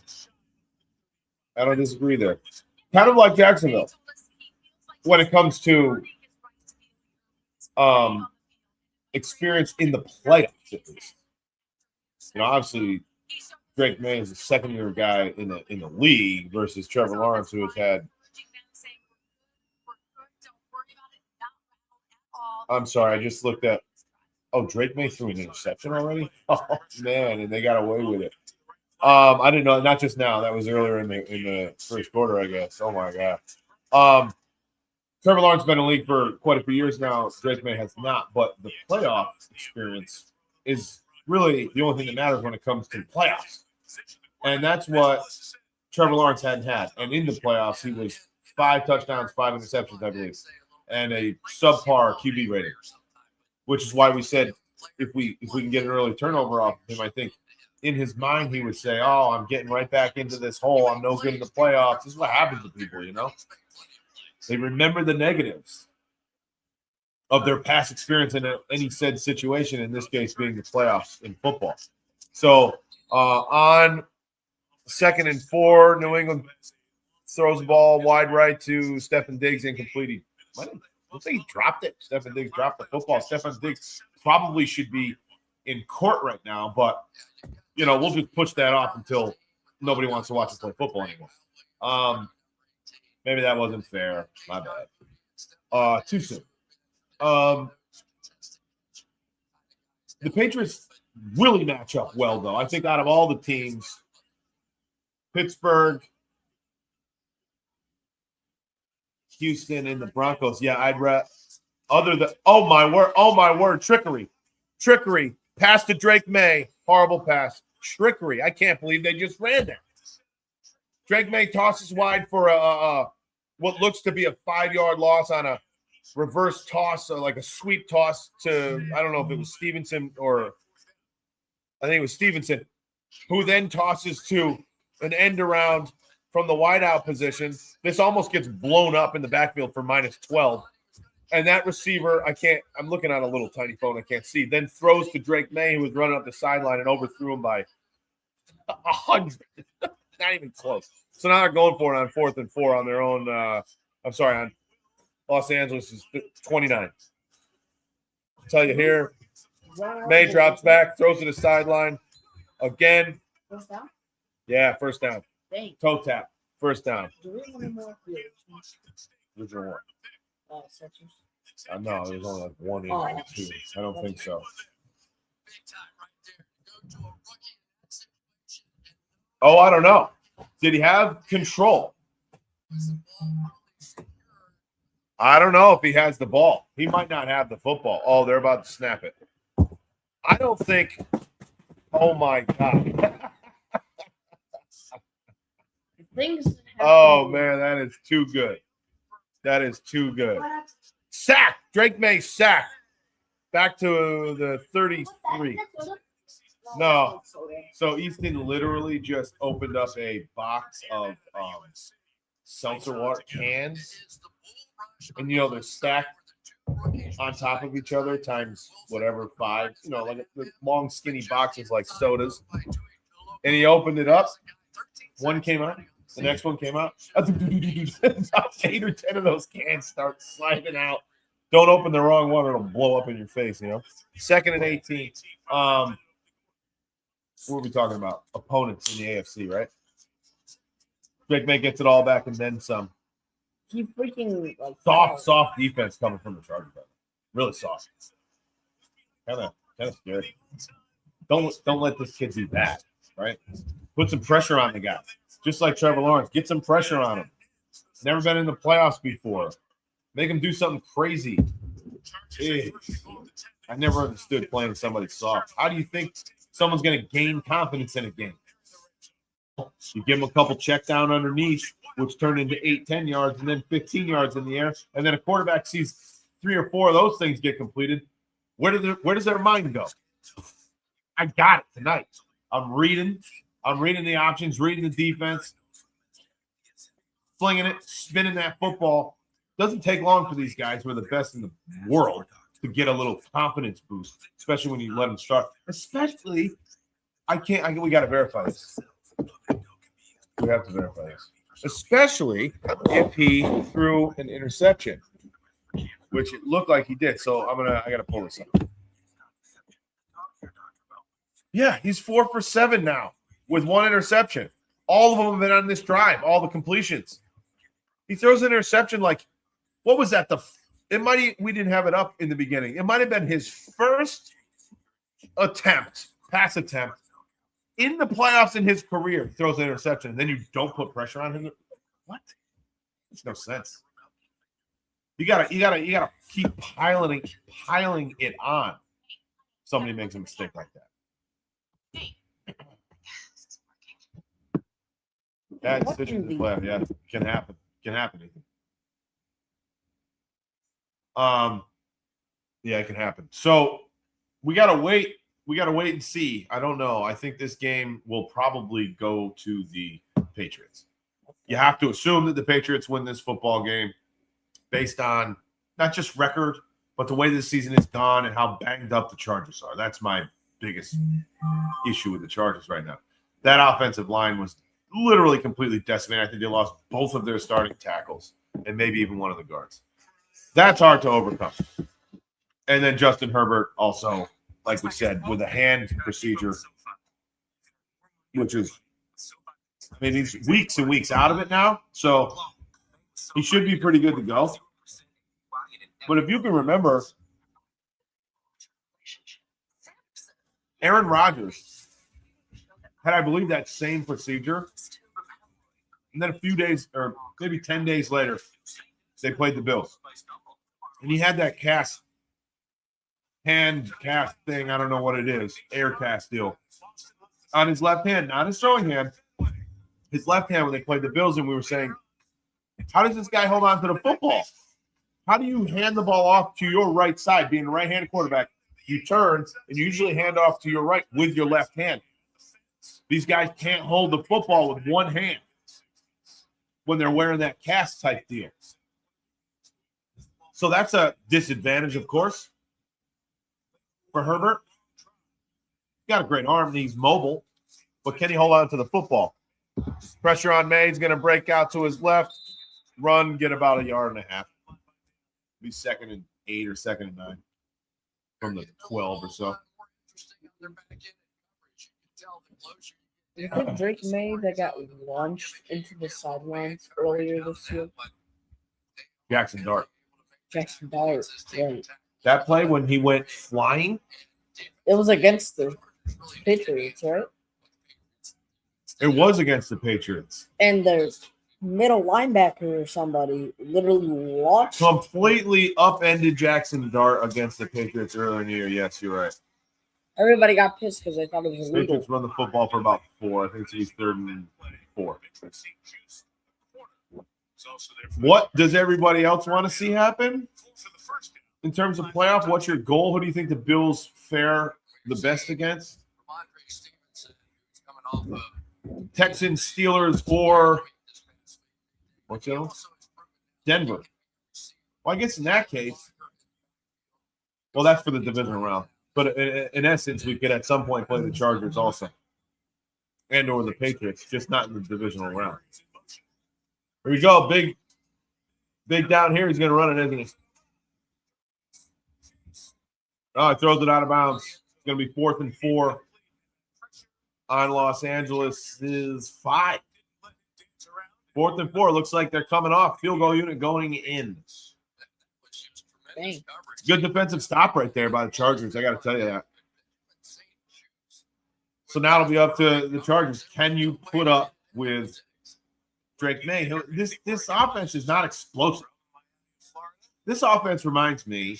Kind of like Jacksonville when it comes to experience in the playoffs, at least. Obviously, Drake May is a second-year guy in the league versus Trevor Lawrence, who has had. I'm sorry, I just looked at. Oh, Drake May threw an interception already? Oh man, and they got away with it. I didn't know. Not just now. That was earlier in the first quarter, I guess. Oh my god. Trevor Lawrence has been in the league for quite a few years now. Drake May has not, but the playoff experience is really the only thing that matters when it comes to the playoffs. And that's what Trevor Lawrence hadn't had. And in the playoffs, he was 5 touchdowns, 5 interceptions, I believe, and a subpar QB rating, which is why we said if we can get an early turnover off of him, I think in his mind he would say, oh, I'm getting right back into this hole. I'm no good in the playoffs. This is what happens to people, They remember the negatives of their past experience in any said situation, in this case being the playoffs in football. So on 2nd and 4, New England throws the ball wide right to Stefan Diggs, incomplete. Looks like he dropped it. Stefan Diggs dropped the football. Stefan Diggs probably should be in court right now, but, we'll just push that off until nobody wants to watch us play football anymore. Maybe that wasn't fair. My bad. Too soon. The Patriots really match up well, though. I think out of all the teams, Pittsburgh, Houston, and the Broncos, yeah, I'd rather other than oh my word, trickery. Pass to Drake May. Horrible pass. Trickery. I can't believe they just ran that. Drake May tosses wide for what looks to be a 5-yard loss on a reverse toss, like a sweep toss to, I don't know if it was Stevenson or I think it was Stevenson, who then tosses to an end around from the wideout position. This almost gets blown up in the backfield for -12. And that receiver, I'm looking at a little tiny phone, I can't see, then throws to Drake May, who was running up the sideline and overthrew him by 100. Not even close. So now they're going for it on 4th and 4 on their own. On Los Angeles is 29. I'll tell you here, May drops back, throws to the sideline again. First down? Yeah, first down. Dang. Toe tap, first down. Do we want any more fields? Which one? Sections. No, there's only like 1 in 2. I don't think so. Oh, I don't know. Did he have control? I don't know if he has the ball. He might not have the football. Oh, they're about to snap it. I don't think. Oh, my God. Oh, man, that is too good. That is too good. Sack. Drake May sack. Back to the 33. No. So Easton literally just opened up a box of seltzer water cans. And, they're stacked on top of each other times whatever, 5. Like the long, skinny boxes like sodas. And he opened it up. One came out. The next one came out. About 8 or 10 of those cans start sliding out. Don't open the wrong one, or it'll blow up in your face, 2nd and 18. What are we talking about? Opponents in the AFC, right? Drake May gets it all back and then some. He freaking soft defense coming from the Chargers. Really soft. Kind of scary. Don't let this kid do that, right? Put some pressure on the guy. Just like Trevor Lawrence. Get some pressure on him. Never been in the playoffs before. Make him do something crazy. Jeez. I never understood playing somebody soft. How do you think someone's going to gain confidence in a game? You give them a couple check down underneath, which turn into 8, 10 yards, and then 15 yards in the air. And then a quarterback sees 3 or 4 of those things get completed, where does their mind go? I got it tonight. I'm reading the options, reading the defense, flinging it, spinning that football. Doesn't take long for these guys who are the best in the world to get a little confidence boost, especially when you let them start. Especially, we got to verify this. We have to verify this. Especially if he threw an interception, which it looked like he did. So I got to pull this up. Yeah, he's 4 for 7 now with 1 interception. All of them have been on this drive, all the completions. He throws an interception like, what was that? We didn't have it up in the beginning. It might have been his first pass attempt in the playoffs in his career. He throws an interception, and then you don't put pressure on him. What? Makes no sense. You gotta keep piling it on. Somebody makes a mistake like that. Bad decision to play. Yeah, can happen. Can happen. Yeah, it can happen. So we gotta wait. We gotta wait and see. I don't know. I think this game will probably go to the Patriots. You have to assume that the Patriots win this football game based on not just record, but the way this season is gone and how banged up the Chargers are. That's my biggest issue with the Chargers right now. That offensive line was literally completely decimated. I think they lost both of their starting tackles and maybe even one of the guards. That's hard to overcome. And then Justin Herbert also, like we said, with a hand procedure, which is, he's weeks and weeks out of it now. So he should be pretty good to go. But if you can remember, Aaron Rodgers had, I believe, that same procedure. And then a few days, or maybe 10 days later, they played the Bills. And he had that hand cast thing, I don't know what it is, air cast deal, on his left hand, not his throwing hand, his left hand when they played the Bills. And we were saying, how does this guy hold on to the football? How do you hand the ball off to your right side? Being a right-handed quarterback, you turn and you usually hand off to your right with your left hand. These guys can't hold the football with one hand when they're wearing that cast type deal. So that's a disadvantage, of course, for Herbert. He's got a great arm and he's mobile, but can he hold on to the football? Pressure on May. He's going to break out to his left, run, get about 1.5 yards. Be 2nd and 8 or 2nd and 9 from the 12 or so. You think Drake May that got launched into the sidelines earlier this year? Jackson Dart. Right. That play when he went flying? It was against the Patriots, right? It was against the Patriots. And the middle linebacker or somebody literally launched. Completely upended Jackson Dart against the Patriots earlier in the year. Yes, you're right. Everybody got pissed because they thought it was illegal. Patriots run the football for about 4. I think it's 3rd and 4. What does everybody else want to see happen in terms of playoff? What's your goal? Who do you think the Bills fare the best against? Texans, Steelers, or what's the other one? Denver. Well, I guess in that case, well, that's for the divisional round. But in essence, we could at some point play the Chargers also, and or the Patriots, just not in the divisional round. Here we go, big down here. He's going to run it, isn't he? Oh, he throws it out of bounds. It's going to be 4th and 4 on Los Angeles is 5. 4th and 4. Looks like they're coming off. Field goal unit going in. Dang. Good defensive stop right there by the Chargers. I got to tell you that. So now it'll be up to the Chargers. Can you put up with Drake May? This offense is not explosive. This offense reminds me.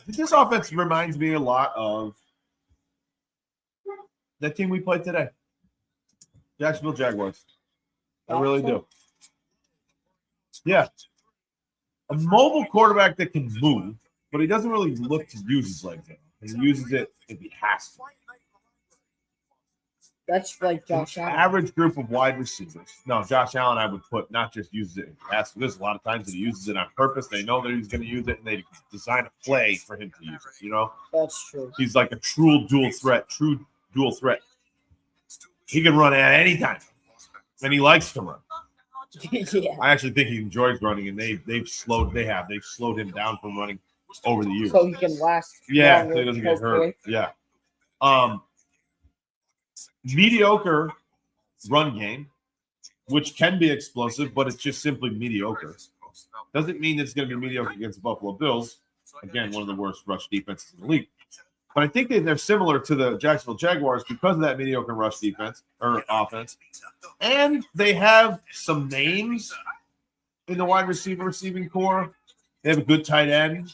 This offense reminds me a lot of that team we played today, Jacksonville Jaguars. I really do. Yeah. A mobile quarterback that can move, but he doesn't really look to use his legs. He uses it if he has to. That's like Josh Allen. Average group of wide receivers. No, Josh Allen, I would put not just uses it if he has to. There's a lot of times that he uses it on purpose. They know that he's going to use it, and they design a play for him to use it. You know, That's true. he's like a true dual threat. He can run at any time, and he likes to run. Yeah. I actually think he enjoys running, and they've slowed him down from running over the years. So he can last. Yeah, longer, so he doesn't get hopefully. hurt. Yeah. Mediocre run game, which can be explosive, but it's just simply mediocre. Doesn't mean it's going to be mediocre against the Buffalo Bills. Again, one of the worst rush defenses in the league. But I think that they're similar to the Jacksonville Jaguars because of that mediocre rush defense or offense. And they have some names in the wide receiving core. They have a good tight end.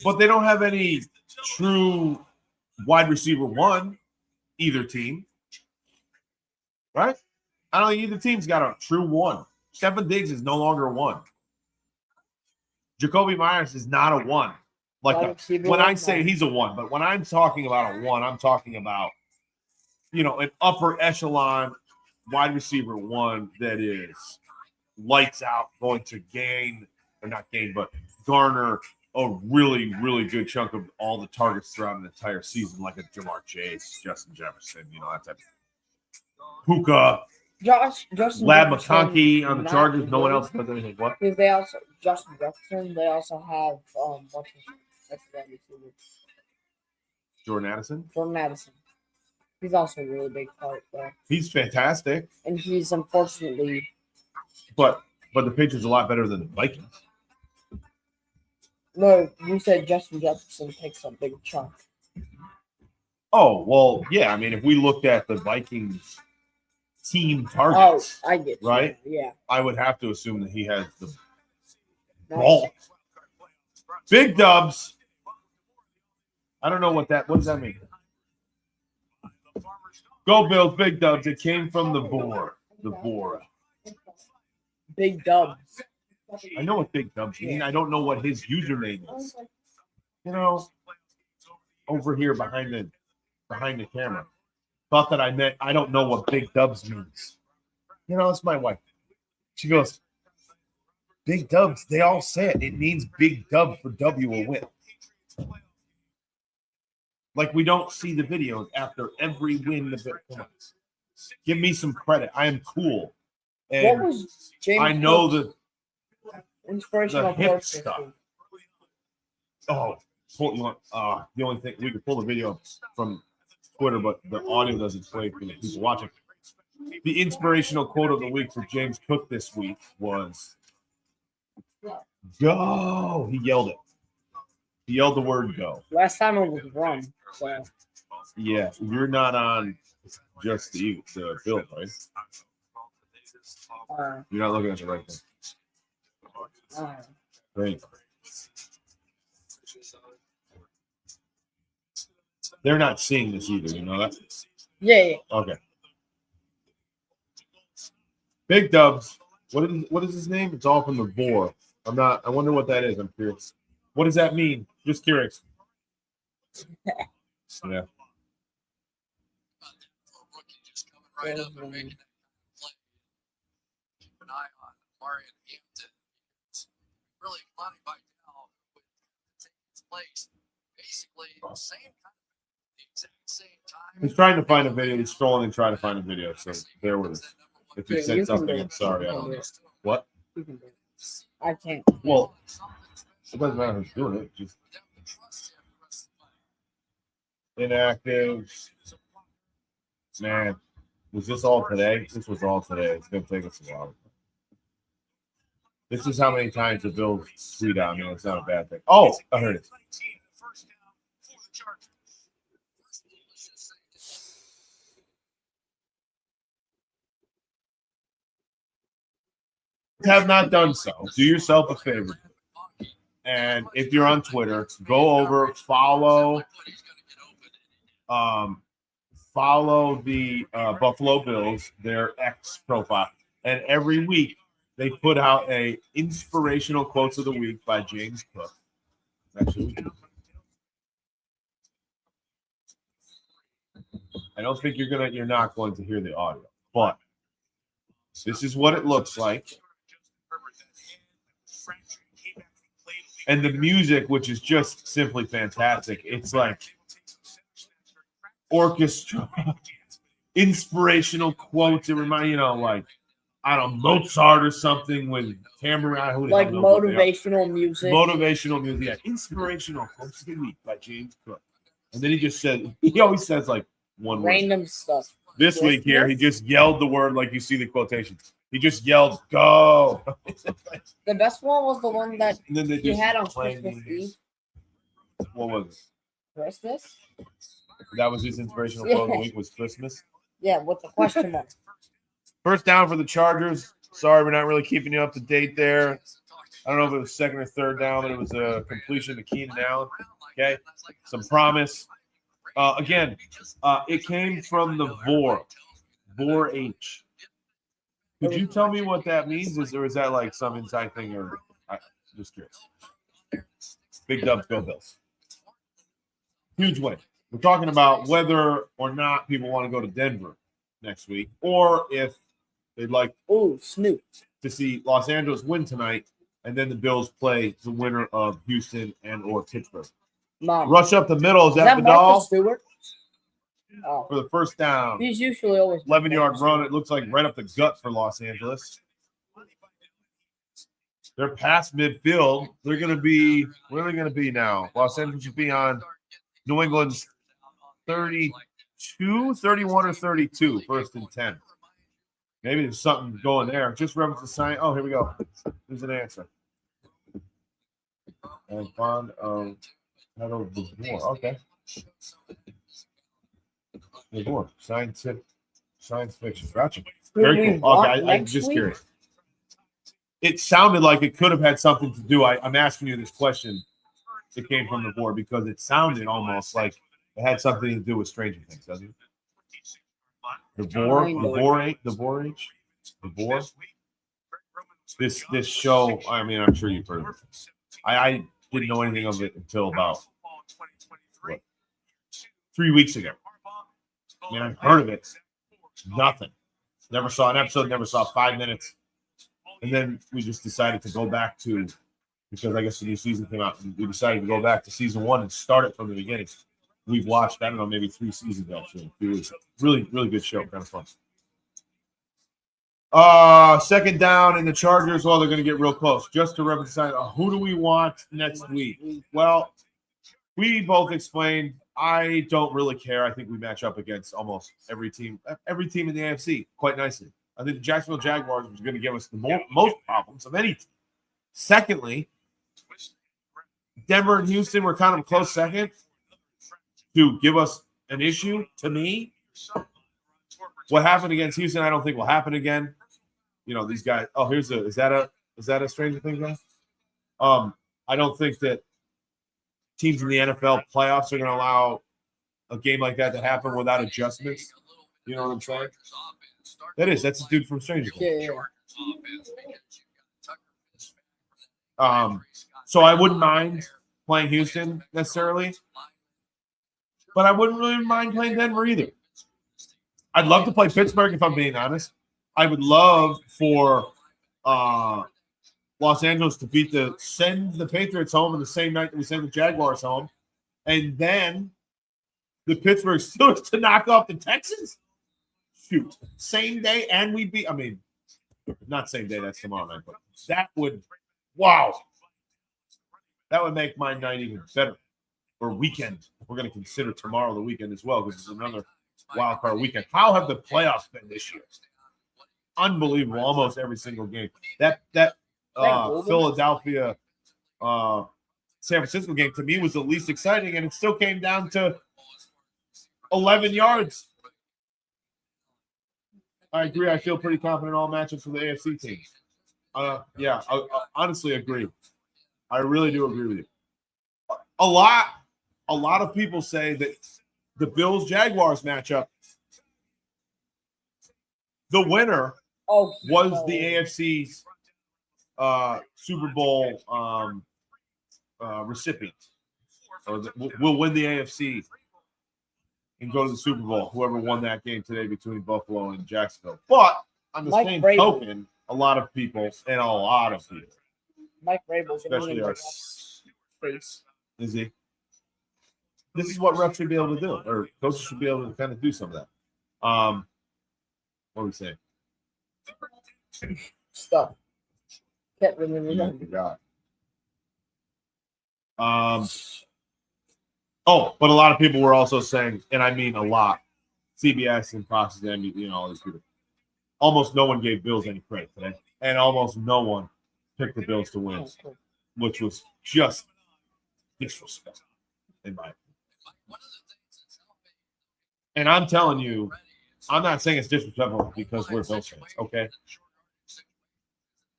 But they don't have any true wide receiver one, either team. Right? I don't think either team's got a true one. Stephen Diggs is no longer a one. Jacoby Myers is not a one. When I say he's a one, but when I'm talking about a one, I'm talking about, an upper echelon wide receiver one that is lights out, going to garner a really, really good chunk of all the targets throughout an entire season, like a Jamar Chase, Justin Jefferson, that type of Puka, Lab McConkey on the Chargers. No one else does anything. What? Because they also Justin Jefferson. They also have Jordan Addison. He's also a really big part there. He's fantastic, and he's unfortunately. But the Patriots are a lot better than the Vikings. No, you said Justin Jefferson takes a big chunk. Oh, well, yeah. I mean, if we looked at the Vikings team targets, I get you. Right? Yeah. I would have to assume that he has the ball. Big dubs. I don't know what does that mean? Go Bills, big dubs. It came from the boar. The Bora. Big dubs. I know what big dubs mean. I don't know what his username is. Over here behind the camera. Thought that I meant I don't know what big dubs means. It's my wife. She goes, big dubs, they all say it. It means big dub for W a win. Like we don't see the videos after every win. Come on. Give me some credit. I am cool. And what was James I know the inspirational hip stuff. Oh, the only thing we could pull the video from Twitter, but the audio doesn't play for the people watching. The inspirational quote of the week for James Cook this week was "Go!" He yelled it. He yelled the word "go." Last time it was run. So. Yeah, you're not on just the Bills, right? You're not looking at the right thing. Great. They're not seeing this either. You know that? Yeah. Okay. Big dubs. What is his name? It's all from the boar. I wonder what that is. I'm curious. What does that mean? Just curious. Yeah. Right up and making that play. Keep an eye on Marion Hampton. Really, Lonnie Vidal would take his place. Basically, the exact same time. He's trying to find a video. He's scrolling and trying to find a video. So bear with us. If you said something, I'm sorry. I don't know. What? I can't. Well, it doesn't matter who's doing it. Just inactive. Man. Was this all today? This was all today. It's going to take us a while. This is how many times the Bills tweet out. It's not a bad thing. Oh, I heard it. Have not done so. Do yourself a favor. And if you're on Twitter, go over, follow follow the Buffalo Bills, their X profile, and every week they put out a inspirational quotes of the week by James Cook. Actually, I don't think you're not going to hear the audio, but this is what it looks like. And the music, which is just simply fantastic. It's like orchestra, inspirational quotes. It reminds like I don't know, Mozart or something with tambourine. Like motivational music. Motivational music, yeah. Inspirational quotes of the week by James Cook. And then he always says like one random word. Stuff. This week here, he just yelled the word like you see the quotations. He just yelled, "Go!" The best one was the one that he had on playing Christmas Eve. What was it? Christmas? That was his inspirational quote of the week was Christmas. Yeah, with the question mark. First down for the Chargers. Sorry, we're not really keeping you up to date there. I don't know if it was second or third down, but it was a completion to Keenan Allen. Okay, some promise. Again, it came from the Vor H. Could you tell me what that means? Or is that like some inside thing? Or just curious. Big dubs, go Bills. Huge win. We're talking about whether or not people want to go to Denver next week, or if they'd like Snoop to see Los Angeles win tonight, and then the Bills play the winner of Houston and or Pittsburgh. Mom. Rush up the middle. Is that Marcus Vidal? Stewart? Oh. For the first down. He's usually always 11-yard run. It looks like right up the gut for Los Angeles. They're past midfield. They're going to be – where are they going to be now? Los Angeles should be on New England's 32, 31, or 32, first and 10. Maybe there's something going there. Just reference the sign. Oh, here we go. There's an answer. And fond of title Duval. Okay. Duval. Science fiction. Gotcha. Very cool. Okay, I'm just curious. It sounded like it could have had something to do. I'm asking you this question. It came from the board because it sounded almost like it had something to do with Stranger Things, doesn't it? The Vor. This show. I mean, I'm sure you've heard of it. I didn't know anything of it until about 3 weeks ago. I mean, I've heard of it. Nothing. Never saw an episode. Never saw 5 minutes. And then we just decided to go back to, because I guess the new season came out, and we decided to go back to season 1 and start it from the beginning. We've watched, I don't know, maybe 3 seasons actually. It was really, really good show. Kind of fun. Second down, and the Chargers, well, they're going to get real close. Just to represent, who do we want next week? Well, we both explained, I don't really care. I think we match up against almost every team in the AFC quite nicely. I think the Jacksonville Jaguars was going to give us the most problems of any team. Secondly, Denver and Houston were kind of a close second to give us an issue to me. What happened against Houston, I don't think will happen again. You know, these guys. Oh, is that a Stranger Things guy? I don't think that teams in the NFL playoffs are going to allow a game like that to happen without adjustments. You know what I'm saying? That's a dude from Stranger Things. Yeah. So I wouldn't mind playing Houston necessarily, but I wouldn't really mind playing Denver either. I'd love to play Pittsburgh if I'm being honest. I would love for Los Angeles to send the Patriots home in the same night that we send the Jaguars home, and then the Pittsburgh Steelers to knock off the Texans. Shoot, same day, and we beat. I mean, not same day. That's tomorrow night, but that would make my night even better. Or weekend. We're going to consider tomorrow the weekend as well because it's another wild card weekend. How have the playoffs been this year? Unbelievable! Almost every single game. That Philadelphia, San Francisco game to me was the least exciting, and it still came down to 11 yards. I agree. I feel pretty confident in all matchups for the AFC teams. Yeah, I honestly agree. I really do agree with you. A lot of people say that the Bills-Jaguars matchup The winner Oh, was no. the AFC's Super Bowl recipient. Or will win the AFC and go to the Super Bowl. Whoever won that game today between Buffalo and Jacksonville. But on the same token, a lot of people, Mike Vrabel's especially our face. Is he? This is what refs should be able to do, or coaches should be able to kind of do some of that. What are we saying? Stuff. Can't really remember. But a lot of people were also saying, and I mean a lot, CBS and Fox and NBC, all these people. Almost no one gave Bills any credit today, and almost no one picked the Bills to win, which was just disrespect, in my opinion. And I'm telling you, I'm not saying it's disrespectful because we're Bills fans, okay?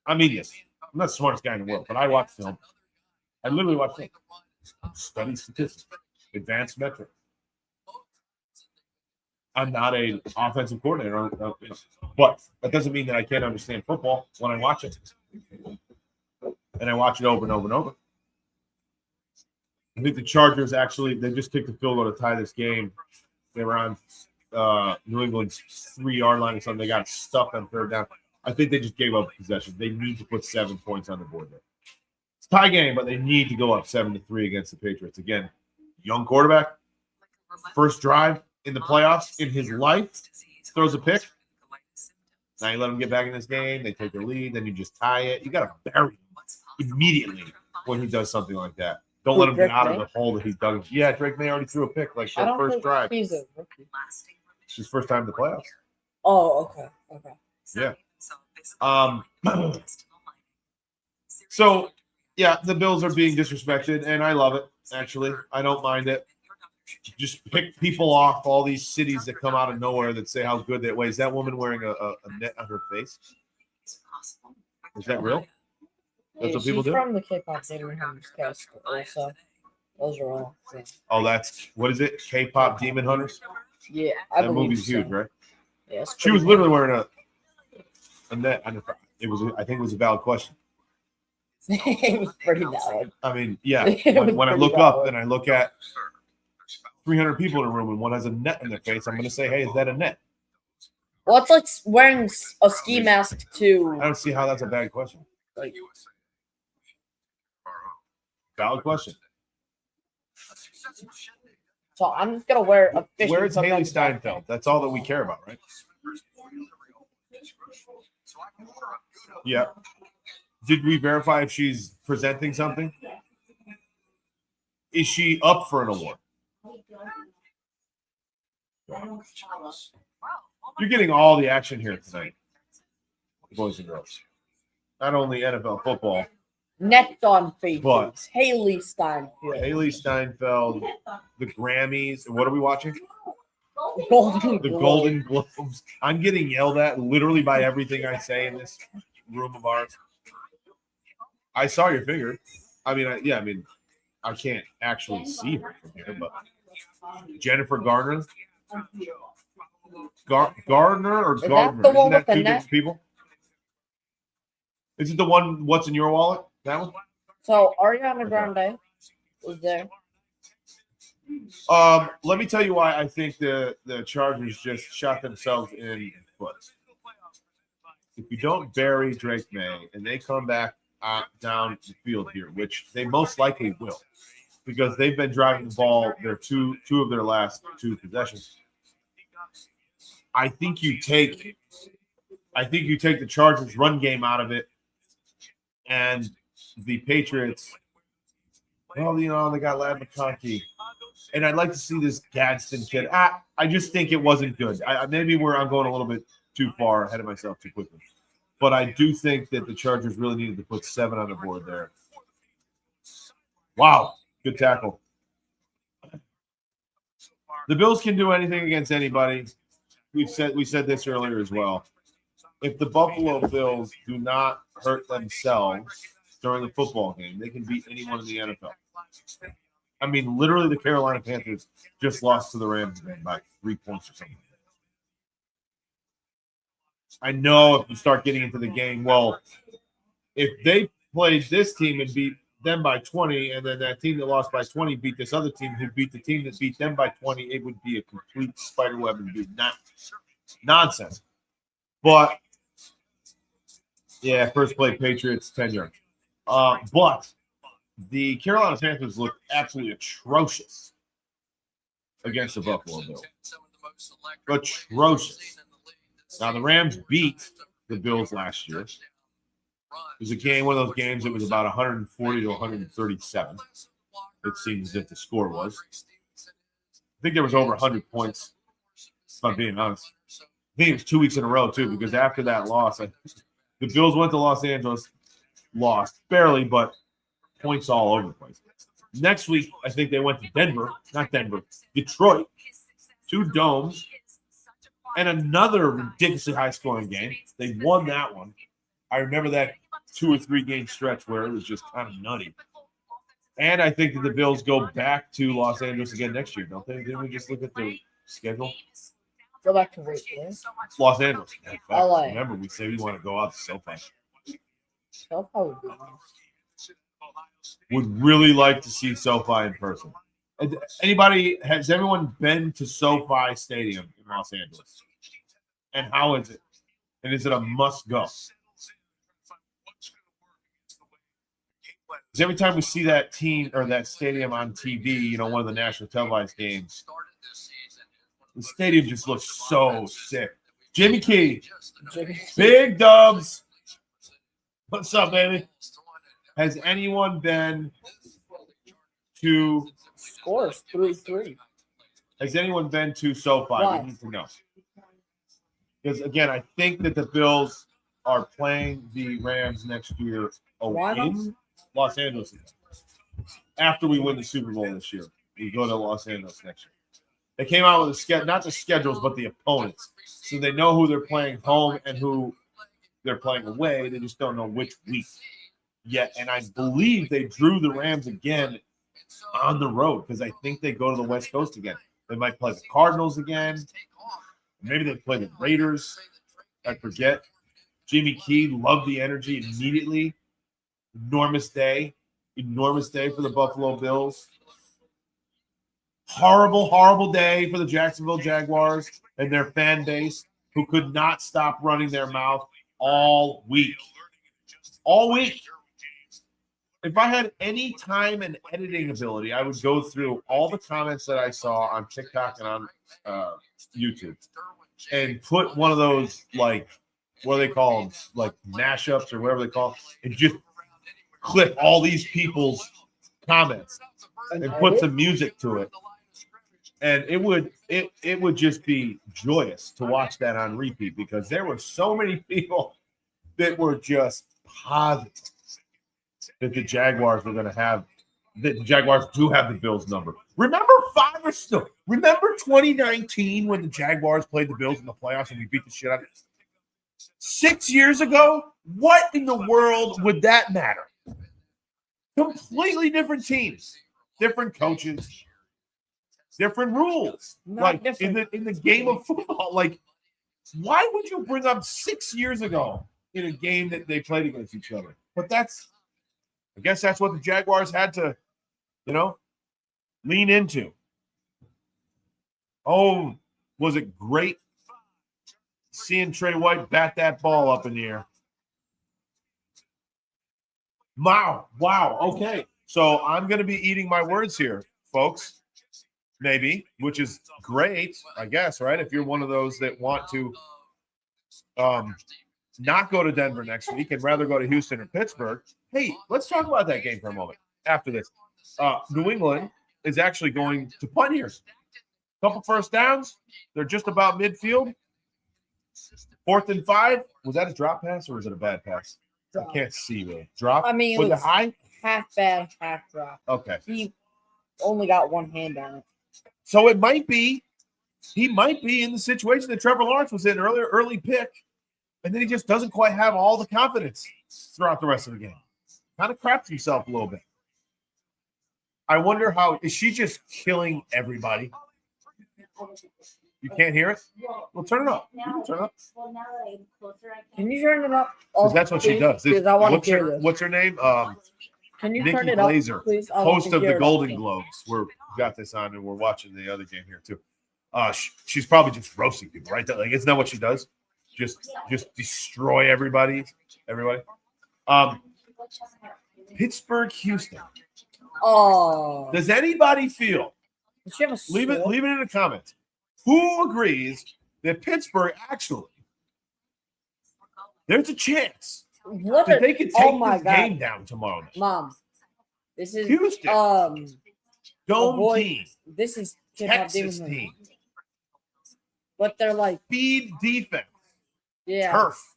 I mean, yes, I'm not the smartest guy in the world, but I watch film. I literally watch film. Study statistics, advanced metrics. I'm not an offensive coordinator, but that doesn't mean that I can't understand football when I watch it. And I watch it over and over and over. I think the Chargers they just kicked the field goal to tie this game. They were on New England's 3-yard line or something. They got stuck on third down. I think they just gave up possession. They need to put 7 points on the board there. It's a tie game, but they need to go up 7-3 against the Patriots. Again, young quarterback, first drive in the playoffs in his life, throws a pick. Now you let him get back in this game. They take the lead. Then you just tie it. You got to bury him immediately when he does something like that. Don't let him get out of the hole that he's dug. Yeah, Drake May already threw a pick like that first drive. He's a rookie. It's his first time in the playoffs. Oh, okay. Yeah. So, yeah, the Bills are being disrespected, and I love it, actually. I don't mind it. Just pick people off all these cities that come out of nowhere that say how good that way. Is that woman wearing a net on her face? Is that real? That's what people do? From the K-pop Demon Hunters cast also. Those are all. Yeah. Oh, what is it? K-pop Demon Hunters? Yeah, that movie's huge, right? Yeah, she was literally wearing a net on her face. I think it was a valid question. It was pretty valid. I mean, yeah. When I look up and I look at 300 people in a room and one has a net in their face, I'm going to say, hey, is that a net? Well, it's like wearing a ski mask too. I don't see how that's a bad question. Like, valid question. So I'm just going to wear a fish. Where's Haley Steinfeld? That's all that we care about, right? Yeah. Did we verify if she's presenting something? Is she up for an award? You're getting all the action here tonight, boys and girls. Not only NFL football. Next on faces. But Haley Steinfeld. Haley Steinfeld, the Grammys. And what are we watching? Golden Golden Globes. I'm getting yelled at literally by everything I say in this room of ours. I saw your finger. I mean, I can't actually see her from here, but Jennifer Garner. Gardner or Gardner? The one Isn't that with the two net? different people? Is it the one, what's in your wallet? That one? So Ariana Grande was there. Let me tell you why I think the Chargers just shot themselves in the foot. If you don't bury Drake May and they come back down the field here, which they most likely will, because they've been driving the ball their two of their last 2 possessions. I think you take the Chargers run game out of it, and the Patriots, well, they got Lad McConkey. And I'd like to see this Gadsden kid. I just think it wasn't good. I'm going a little bit too far ahead of myself too quickly. But I do think that the Chargers really needed to put 7 on the board there. Wow. Good tackle. The Bills can do anything against anybody. We said this earlier as well. If the Buffalo Bills do not hurt themselves during the football game, they can beat anyone in the NFL. I mean, literally, the Carolina Panthers just lost to the Rams by 3 points or something. I know if you start getting into the game, well, if they played this team and beat them by 20, and then that team that lost by 20 beat this other team who beat the team that beat them by 20, it would be a complete spiderweb and be nonsense. But yeah, first play Patriots 10 yards. But the Carolina Panthers look absolutely atrocious against the Buffalo Bills. Atrocious. Now the Rams beat the Bills last year. It was a game, one of those games that was about 140 to 137. It seems as if the score was. I think there was over 100 points, if I'm being honest. I think it was 2 weeks in a row, too, because after that loss, the Bills went to Los Angeles, lost barely, but points all over the place. Next week, I think they went to Detroit, 2 domes, and another ridiculously high-scoring game. They won that one. I remember that 2 or 3 game stretch where it was just kind of nutty. And I think that the Bills go back to Los Angeles again next year, don't they? Didn't we just look at the schedule? Go back to where? Los Angeles. In fact, LA. remember, we say we want to go out to SoFi. SoFi would be nice. Would really like to see SoFi in person. Has everyone been to SoFi Stadium in Los Angeles? And how is it? And is it a must go? Because every time we see that team or that stadium on TV, one of the national televised games, the stadium just looks so sick. Jimmy Key, Big Dubs. What's up, baby? Has anyone been to scores 3-3? Has anyone been to SoFi? Why? We need to know. Because again, I think that the Bills are playing the Rams next year in Los Angeles. After we win the Super Bowl this year, we go to Los Angeles next year. They came out with not the schedules, but the opponents. So they know who they're playing home and who they're playing away. They just don't know which week yet. And I believe they drew the Rams again on the road because I think they go to the West Coast again. They might play the Cardinals again. Maybe they play the Raiders. I forget. Jimmy Key loved the energy immediately. Enormous day for the Buffalo Bills. Horrible day for the Jacksonville Jaguars and their fan base who could not stop running their mouth all week. All week. If I had any time and editing ability, I would go through all the comments that I saw on TikTok and on YouTube and put one of those, what do they call them? Like mashups or whatever they call them, and just clip all these people's comments and put some music to it. And it would just be joyous to watch that on repeat because there were so many people that were just positive that the Jaguars were going to have, that the Jaguars do have the Bills number. Remember 2019 when the Jaguars played the Bills in the playoffs and we beat the shit out of it? 6 years ago? What in the world would that matter? Completely different teams, different coaches, different rules. In the game of football, why would you bring up 6 years ago in a game that they played against each other? But I guess that's what the Jaguars had to, lean into. Oh, was it great seeing Trey White bat that ball up in the air? Wow. Okay. So I'm going to be eating my words here, folks. Maybe, which is great, I guess, right? If you're one of those that want to not go to Denver next week and rather go to Houston or Pittsburgh. Hey, let's talk about that game for a moment after this. New England is actually going to punt here. Couple first downs. They're just about midfield. 4th and 5. Was that a drop pass or was it a bad pass? I can't see really. Drop? I mean, was it high? Half bad, half drop. Okay. He only got one hand on it. So he might be in the situation that Trevor Lawrence was in earlier, early pick, and then he just doesn't quite have all the confidence throughout the rest of the game. Kind of craps himself a little bit. I wonder is she just killing everybody? You can't hear it? Well, Well, turn it up. You now, can turn it up. well, now that I'm closer, I Can you turn it up? 'Cause that's what she please? does. Because I want What's to hear her, this. what's her name? Can you Nikki turn it up, Glazer, please? I want host to of hear the it Golden also. Globes. We're got this on, and we're watching the other game here too. She's probably just roasting people, right? Like, isn't that what she does? Just destroy everybody. Pittsburgh, Houston. Oh. Does anybody feel? Does she have a Leave it sword? in the comments. Who agrees that Pittsburgh actually there's a chance What that a- they could oh take my this God. game down tomorrow night? Mom, this is Houston. Dome boy, team, this is hip-hop Texas demon. team, But they're like, speed defense, yeah. turf.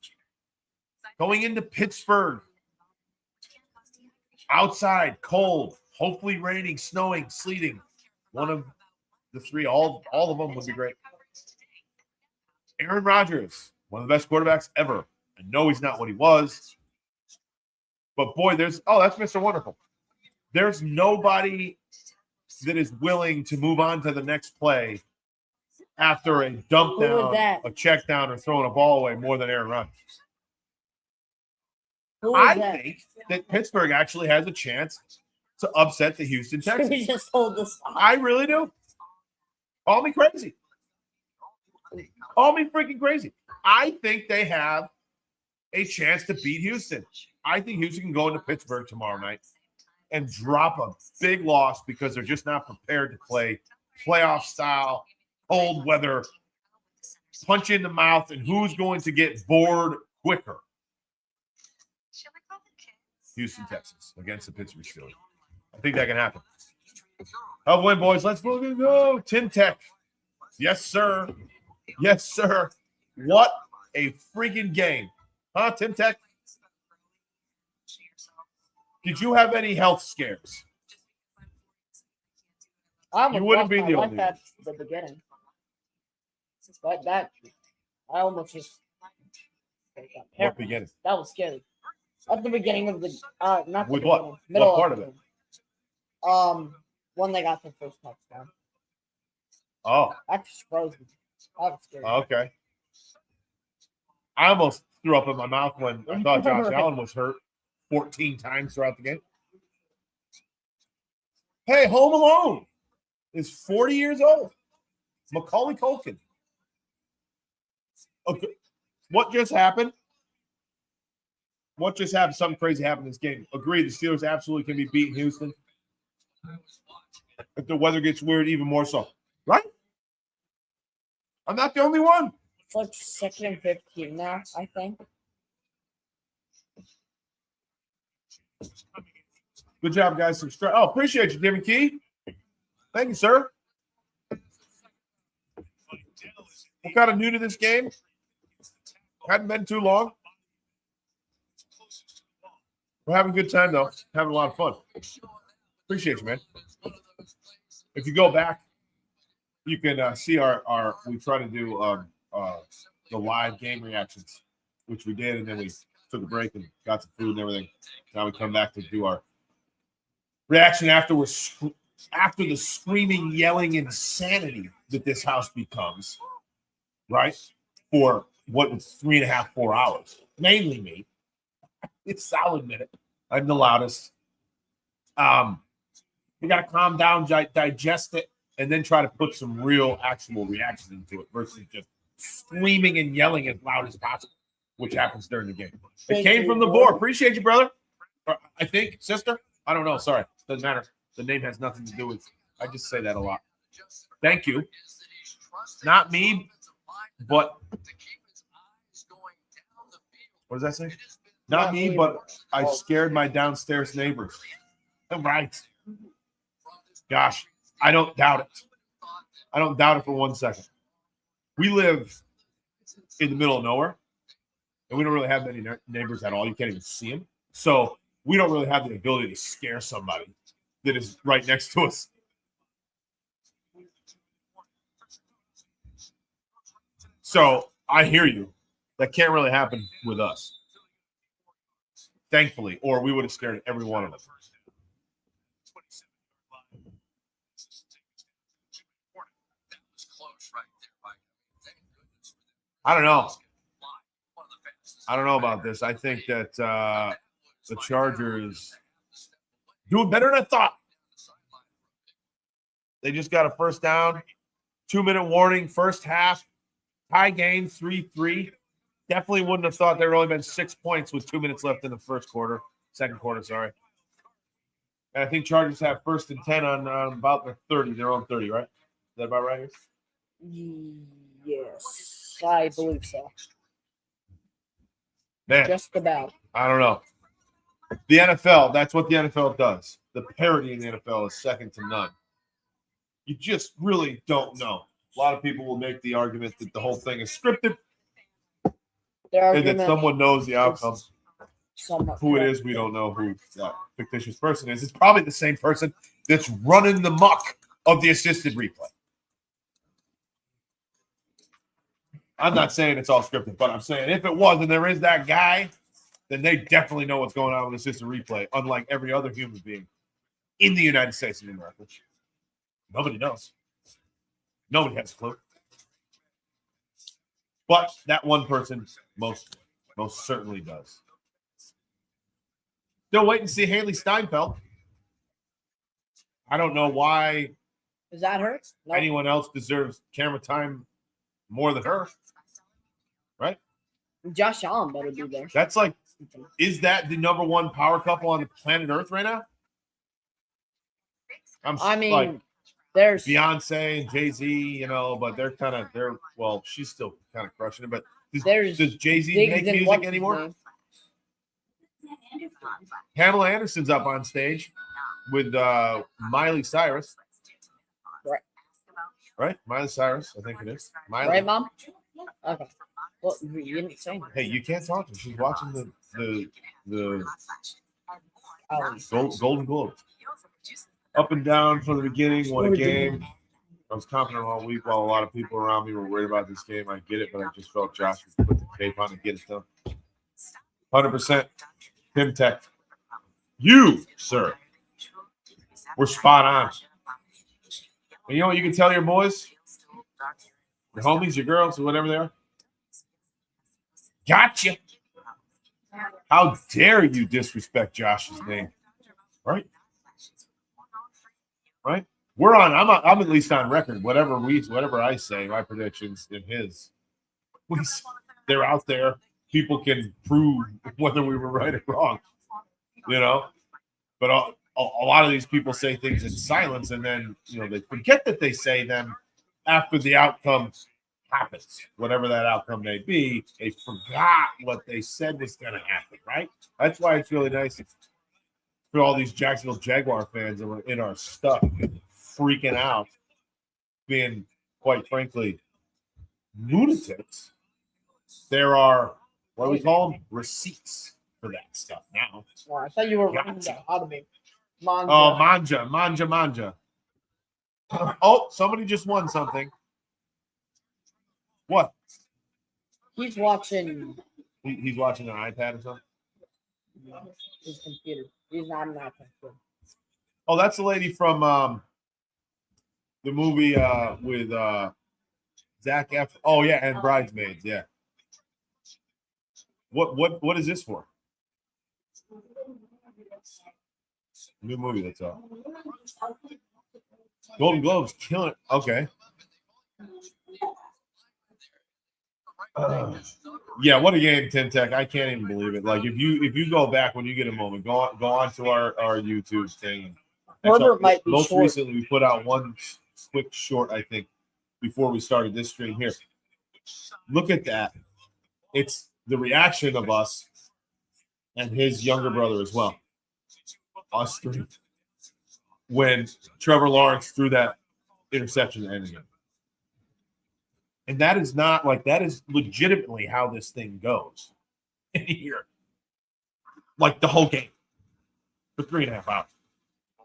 Going into Pittsburgh, outside, cold, hopefully raining, snowing, sleeting. One of the three, all of them would be great. Aaron Rodgers, one of the best quarterbacks ever. I know he's not what he was, but boy, that's Mr. Wonderful. There's nobody that is willing to move on to the next play after a dump Who would down, that? a check down, or throwing a ball away more than Aaron Rodgers. Who I is that? think that Pittsburgh actually has a chance to upset the Houston We Texans. just told this. I really do. Call me crazy. Call me freaking crazy. I think they have a chance to beat Houston. I think Houston can go into Pittsburgh tomorrow night and drop a big loss because they're just not prepared to play playoff style, cold weather, punch in the mouth, and who's going to get bored quicker? Houston, Texas against the Pittsburgh Steelers. I think that can happen. I'll win, boys. Let's fucking go. Tim Tech. Yes, sir. Yes, sir. What a freaking game. Huh, Tim Tech? Did you have any health scares? You wouldn't be the only one. at the beginning. But that, I almost just. What beginning? That was scary. At the beginning of the, not the With what? beginning, middle What part of the game. When they got the first touchdown. Oh, That just froze me. That was scary. okay. I almost threw up in my mouth when I thought Josh Allen was hurt 14 times throughout the game. Hey, Home Alone is 40 years old. Macaulay Culkin. Okay. What just happened? What just happened? Something crazy happened in this game. Agreed, the Steelers absolutely can be beating Houston. If the weather gets weird, even more so. Right? I'm not the only one. It's like 2nd and 15 now, I think. Good job, guys. Subscribe. Oh, appreciate you, Jimmy Key. Thank you, sir. We're kind of new to this game. Hadn't been too long. We're having a good time, though. Having a lot of fun. Appreciate you, man. If you go back, you can see our we try to do the live game reactions, which we did, and then we took a break and got some food and everything. Now we come back to do our reaction after the screaming, yelling insanity that this house becomes, right? For what was 3.5, 4 hours. Mainly me. It's I'll admit it. I'm the loudest. We got to calm down, digest it, and then try to put some real, actual reaction into it versus just screaming and yelling as loud as possible, which happens during the game. It came from the board. Appreciate you, brother. I think, sister. I don't know. Sorry. Doesn't matter. The name has nothing to do with. I just say that a lot. Thank you. Not me, but what does that say? Not me, but I scared my downstairs neighbors. Right. Gosh, I don't doubt it. I don't doubt it for 1 second. We live in the middle of nowhere, and we don't really have many neighbors at all. You can't even see them. So we don't really have the ability to scare somebody that is right next to us. So I hear you. That can't really happen with us. Thankfully, or we would have scared every one of them. I don't know. I don't know about this. I think that the Chargers doing better than I thought. They just got a first down, 2-minute warning, first half, tie game, 3-3. Definitely wouldn't have thought there would only been 6 points with 2 minutes left in the second quarter, sorry. And I think Chargers have first and 10 on about their 30, their own 30, right? Is that about right? Yes, I believe so. Man, Just about. I don't know. The NFL, that's what the NFL does. The parity in the NFL is second to none. You just really don't know. A lot of people will make the argument that the whole thing is scripted and that someone knows the outcome. Who it is, we don't know who that fictitious person is. It's probably the same person that's running the muck of the assisted replay. I'm not saying it's all scripted, but I'm saying if it was and there is that guy, then they definitely know what's going on with assisted replay, unlike every other human being in the United States of America. Nobody knows. Nobody has a clue. But that one person most certainly does. Still waiting to see Haley Steinfeld. I don't know why. Is that her? Nope. Anyone else deserves camera time more than her. Right? Josh Allen better be there. That's like, is that the number one power couple on the planet Earth right now? I mean, like, there's Beyonce and Jay-Z, but well, she's still kind of crushing it. But does Jay-Z make music anymore? Pamela Anderson's up on stage with Miley Cyrus. Right? Miley Cyrus, I think it is. Miley. Right, Mom? Okay. Well, you didn't say anything. Hey, you can't talk to her. She's watching the Golden Globes. Up and down from the beginning. What a game. I was confident all week while a lot of people around me were worried about this game. I get it, but I just felt Josh would put the tape on and get it done. 100% Tim Tech. You, sir, were spot on. And you know what you can tell your boys? Your homies, your girls, or whatever they are? Gotcha. How dare you disrespect Josh's name? Right? Right? We're on. I'm at least on record. Whatever I say, my predictions and his, they're out there. People can prove whether we were right or wrong. But a lot of these people say things in silence, and then they forget that they say them after the outcome happens. Whatever that outcome may be, they forgot what they said was going to happen. Right? That's why it's really nice for all these Jacksonville Jaguar fans that were in our stuff, freaking out, being, quite frankly, lunatics. There are, what do we call them? Receipts for that stuff now. Oh, I thought you were running that out of me. Manja. Oh, manja. Oh, somebody just won something. What? He's watching. He's watching an iPad or something? His computer. He's not an iPad. Oh, that's the lady from the movie with Zac Efron. Oh, yeah, and Bridesmaids, yeah. What is this for? New movie that's out. Golden Globes killing it. Okay. Yeah, what a game, Tim Tech. I can't even believe it. Like if you go back when you get a moment, go on to our YouTube thing. Most recently, we put out one quick short, I think, before we started this stream here. Look at that. It's the reaction of us and his younger brother as well. Us three. When Trevor Lawrence threw that interception at him. And that is not that is legitimately how this thing goes in here. Like the whole game for 3.5 hours.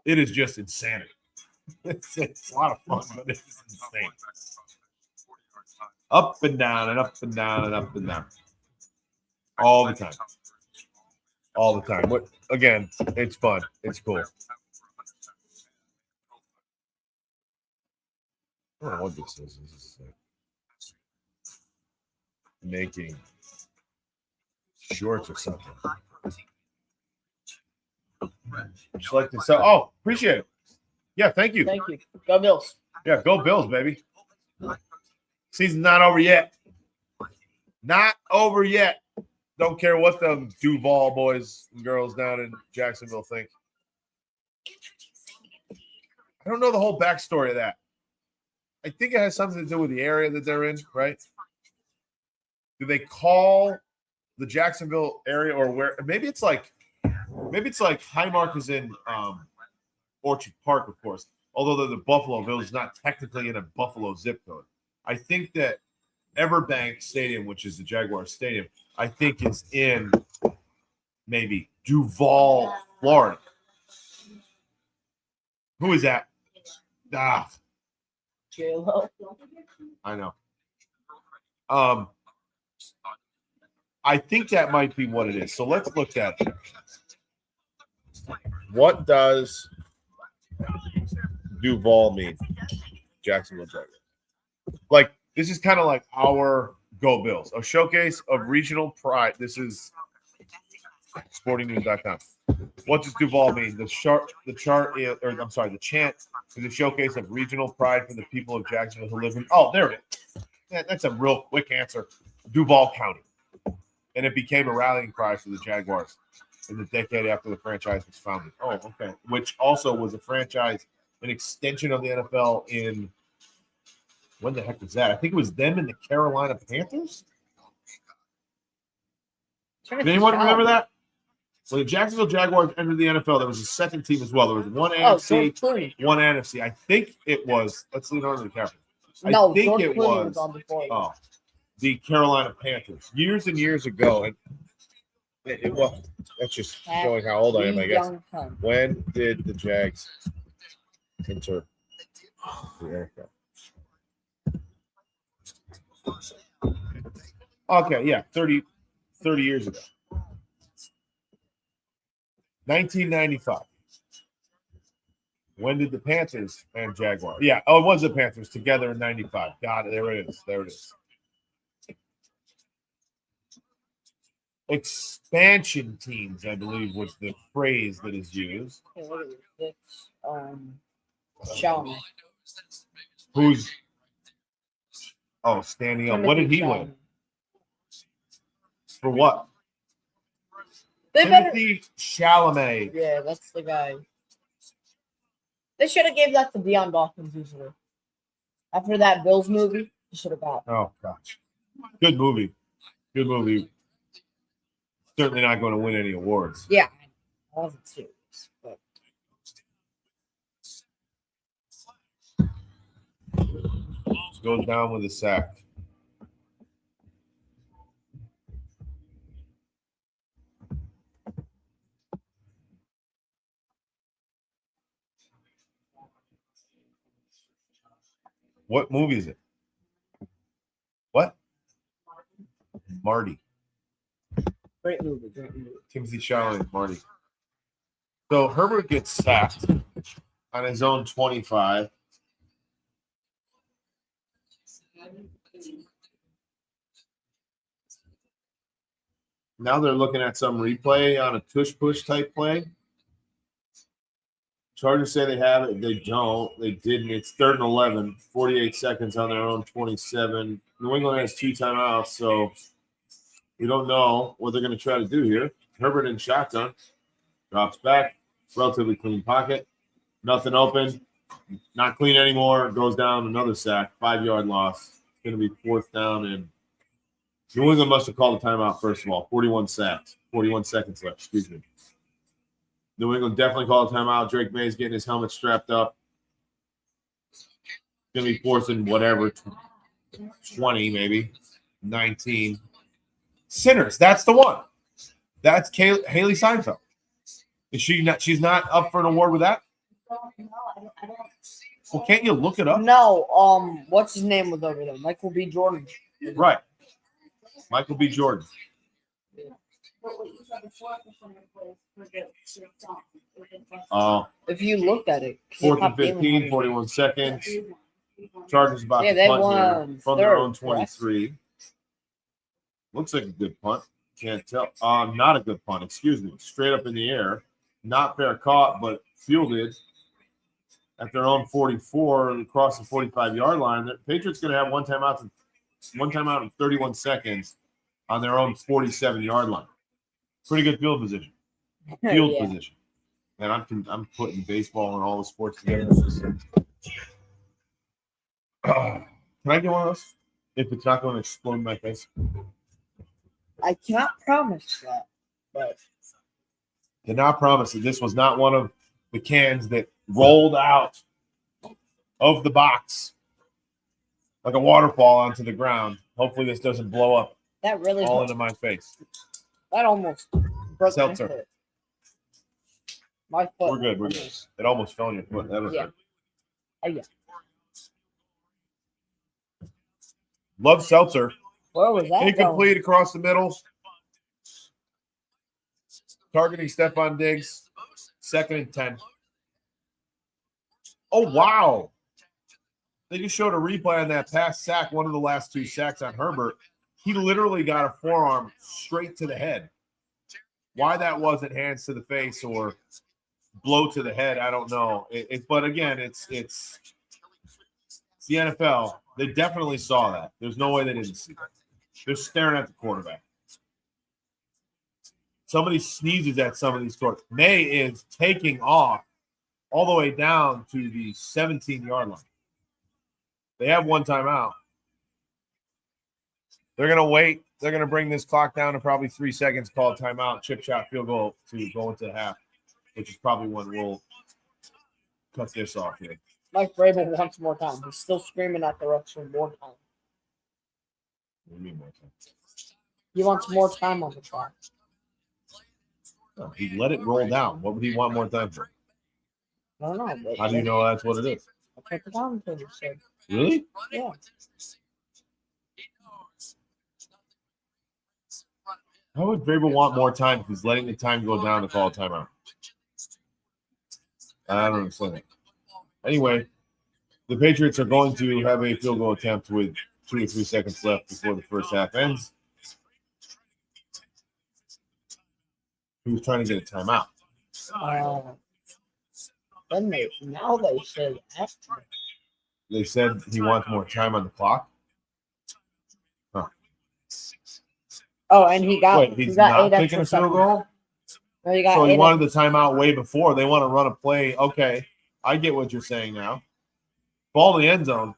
It is just insanity. It's a lot of fun, but it's insane. Up and down and up and down and up and down. All the time. All the time. But again, it's fun. It's cool. I don't know what this is. making shorts or something. Just like to sell. Oh, appreciate it. Yeah, thank you. Thank you. Go Bills. Yeah, go Bills, baby. Season's not over yet. Not over yet. Don't care what the Duval boys and girls down in Jacksonville think. I don't know the whole backstory of that. I think it has something to do with the area that they're in, right? Do they call the Jacksonville area or where? Maybe it's like Highmark is in Orchard Park, of course. Although they're the Buffalo is not technically in a Buffalo zip code. I think that Everbank Stadium, which is the Jaguars Stadium, I think is in maybe Duval, Florida. Who is that? J-Lo. I know. I think that might be what it is. So let's look at it. What does Duval mean? Jacksonville Jaguars. Like, this is kind of like our Go Bills, a showcase of regional pride. This is sportingnews.com. What does Duval mean? The chant is a showcase of regional pride for the people of Jacksonville who live in. Oh, there it is. Yeah, that's a real quick answer. Duval County. And it became a rallying cry for the Jaguars in the decade after the franchise was founded. Oh, okay. Which also was a franchise, an extension of the NFL in, when the heck was that? I think it was them and the Carolina Panthers. Did anyone remember that? When the Jacksonville Jaguars entered the NFL, there was a second team as well. There was one AFC, one NFC. I think it was, let's lean on to the camera. No, I think George it Clooney was on before. Oh, the Carolina Panthers. Years and years ago. And well, that's just showing how old I am, I guess. When did the Jags enter the NFL? Okay, yeah, 30 years ago. 1995. When did the Panthers and Jaguars? Yeah, it was the Panthers together in 95. Got it. There it is. There it is. Expansion teams, I believe, was the phrase that is used. Sean. Who's standing up? What did he win? For what? Timothy Chalamet. Yeah, that's the guy. They should have gave that to Deion Dawkins usually. After that Bills movie, they should have got. Oh gosh, good movie. Good movie. Certainly not going to win any awards. Yeah, I wasn't serious, but goes down with a sack. What movie is it? What? Marty. great movie, great movie. Timothy Chalamet, Marty. So Herbert gets sacked on his own 25. Now they're looking at some replay on a tush-push type play. Chargers say they have it. They don't. They didn't. It's 3rd and 11, 48 seconds on their own 27. New England has 2 timeouts, so we don't know what they're going to try to do here. Herbert in shotgun. Drops back. Relatively clean pocket. Nothing open. Not clean anymore. Goes down. Another sack. 5-yard loss. It's going to be 4th down. And New England must have called a timeout, first of all. 41 sacks. 41 seconds left. Excuse me. New England definitely called a timeout. Drake May's getting his helmet strapped up. Going to be forcing whatever, 20 maybe, 19. Sinners, that's the one. That's Haley Seinfeld. Is she not? She's not up for an award with that? I don't. Well, can't you look it up? No, what's his name was over there? Michael B. Jordan. Right. Michael B. Jordan. But what you said before was for the song. Oh. If you looked at it. 4th and 15, 41 seconds. Chargers about to they punt here won from their third, own 23. Looks like a good punt. Can't tell. Not a good punt. Excuse me. Straight up in the air. Not fair caught, but fielded at their own 44 across the 45-yard line. The Patriots going to have one timeout in 31 seconds on their own 47-yard line. Pretty good field position. Field Yeah. position. And I'm putting baseball and all the sports together. Can I get one of those? If it's not going to explode in my face. I cannot promise that, but Did not promise that this was not one of the cans that rolled out of the box like a waterfall onto the ground. Hopefully this doesn't blow up that really all hurt. into my face. That almost broke my Seltzer. foot. My foot. We're good. We're good. It almost fell on your foot. That was Yeah. good. Oh, yeah. Love seltzer. Where was that going? Incomplete across the middle. Targeting Stephon Diggs. 2nd and 10. Oh, wow. They just showed a replay on that pass sack, one of the last 2 sacks on Herbert. He literally got a forearm straight to the head. Why that wasn't hands to the face or blow to the head, I don't know. But again, it's the NFL. They definitely saw that. There's no way they didn't see that. They're staring at the quarterback. Somebody sneezes at some of these scores. May is taking off all the way down to the 17-yard line. They have one timeout. They're going to wait. They're going to bring this clock down to probably 3 seconds, call a timeout, chip shot field goal to go into half, which is probably when we'll cut this off here. Mike Vrabel wants more time. He's still screaming at the refs for more time. What do you mean more time? He wants more time on the clock. No, he let it roll down. What would he want more time for? I don't know. But How do you know that's what it is? That's what the commentator said. Really? Yeah. How would Vrabel want more time if he's letting the time go down to call a timeout? I don't understand that. Anyway, the Patriots are going to have a field goal attempt with 2 or 3 seconds left before the first half ends. Who's trying to get a timeout? Now they say that. They said he wants more time on the clock. Oh, and he got Wait, he's he got not 8 taking extra a field seconds. goal? No, he got So he 8 wanted the timeout way before. They want to run a play. Okay, I get what you're saying now. Ball to the end zone.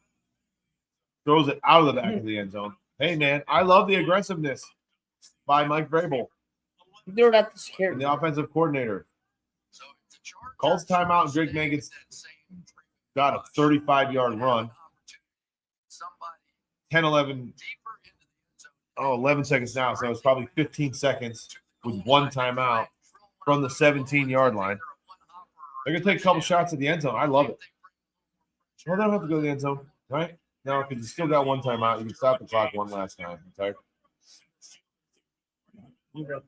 Throws it out of the back of the end zone. Hey, man, I love the aggressiveness by Mike Vrabel, He threw it at the and security. the offensive coordinator. Calls timeout, and Drake May got a 35-yard run. 11 seconds now. So it's probably 15 seconds with one timeout from the 17-yard line. They're going to take a couple shots at the end zone. I love it. Well, they don't have to go to the end zone, right? No, because you still got one timeout. You can stop the clock one last time. Okay? Okay.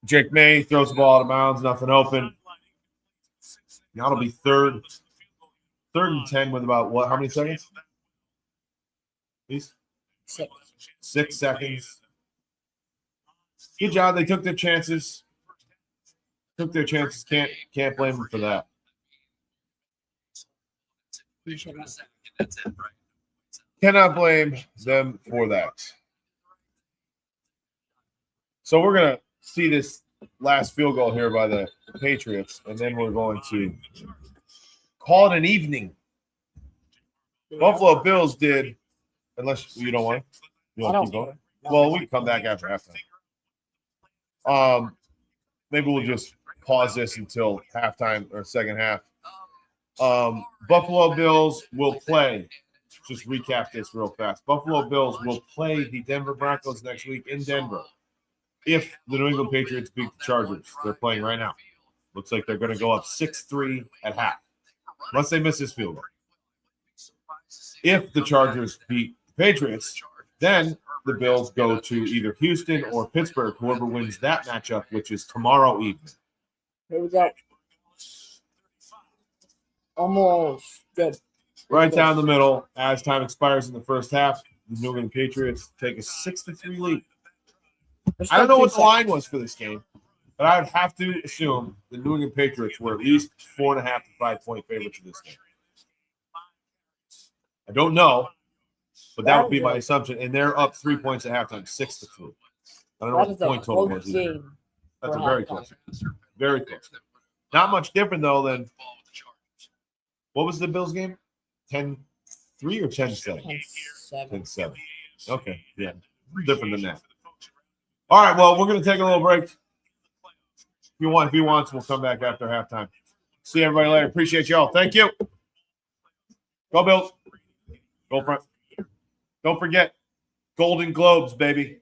Jake May throws the ball out of bounds, nothing open. Now it'll be third and 10 with about what? How many seconds? Please? 6 seconds. Good job. They took their chances. Can't blame them for that. Cannot blame them for that. So we're going to see this last field goal here by the Patriots, and then we're going to call it an evening. Buffalo Bills did, unless you don't want to. You want to keep going? Well, we can come back after halftime. Maybe we'll just pause this until halftime or second half. Buffalo Bills will play. Just recap this real fast. Buffalo Bills will play the Denver Broncos next week in Denver. If the New England Patriots beat the Chargers, they're playing right now. Looks like they're going to go up 6-3 at half, unless they miss this field goal. If the Chargers beat the Patriots, then the Bills go to either Houston or Pittsburgh, whoever wins that matchup, which is tomorrow evening. Here we go. Almost good. Right down the middle, as time expires in the first half, the New England Patriots take a 6-3 lead. I don't know what the line was for this game, but I would have to assume the New England Patriots were at least 4.5 to 5 point favorites in this game. I don't know, but that would be my assumption. And they're up 3 points at halftime, 6-3. I don't know what the point total was either. That's a very close. Very close. Not much different, though, than what was the Bills game? 10-3 or 10-7? 10-7. Okay, yeah. Different than that. All right, well, we're going to take a little break. If he wants, we'll come back after halftime. See everybody later. Appreciate y'all. Thank you. Go Bills. Go front. Don't forget, Golden Globes, baby.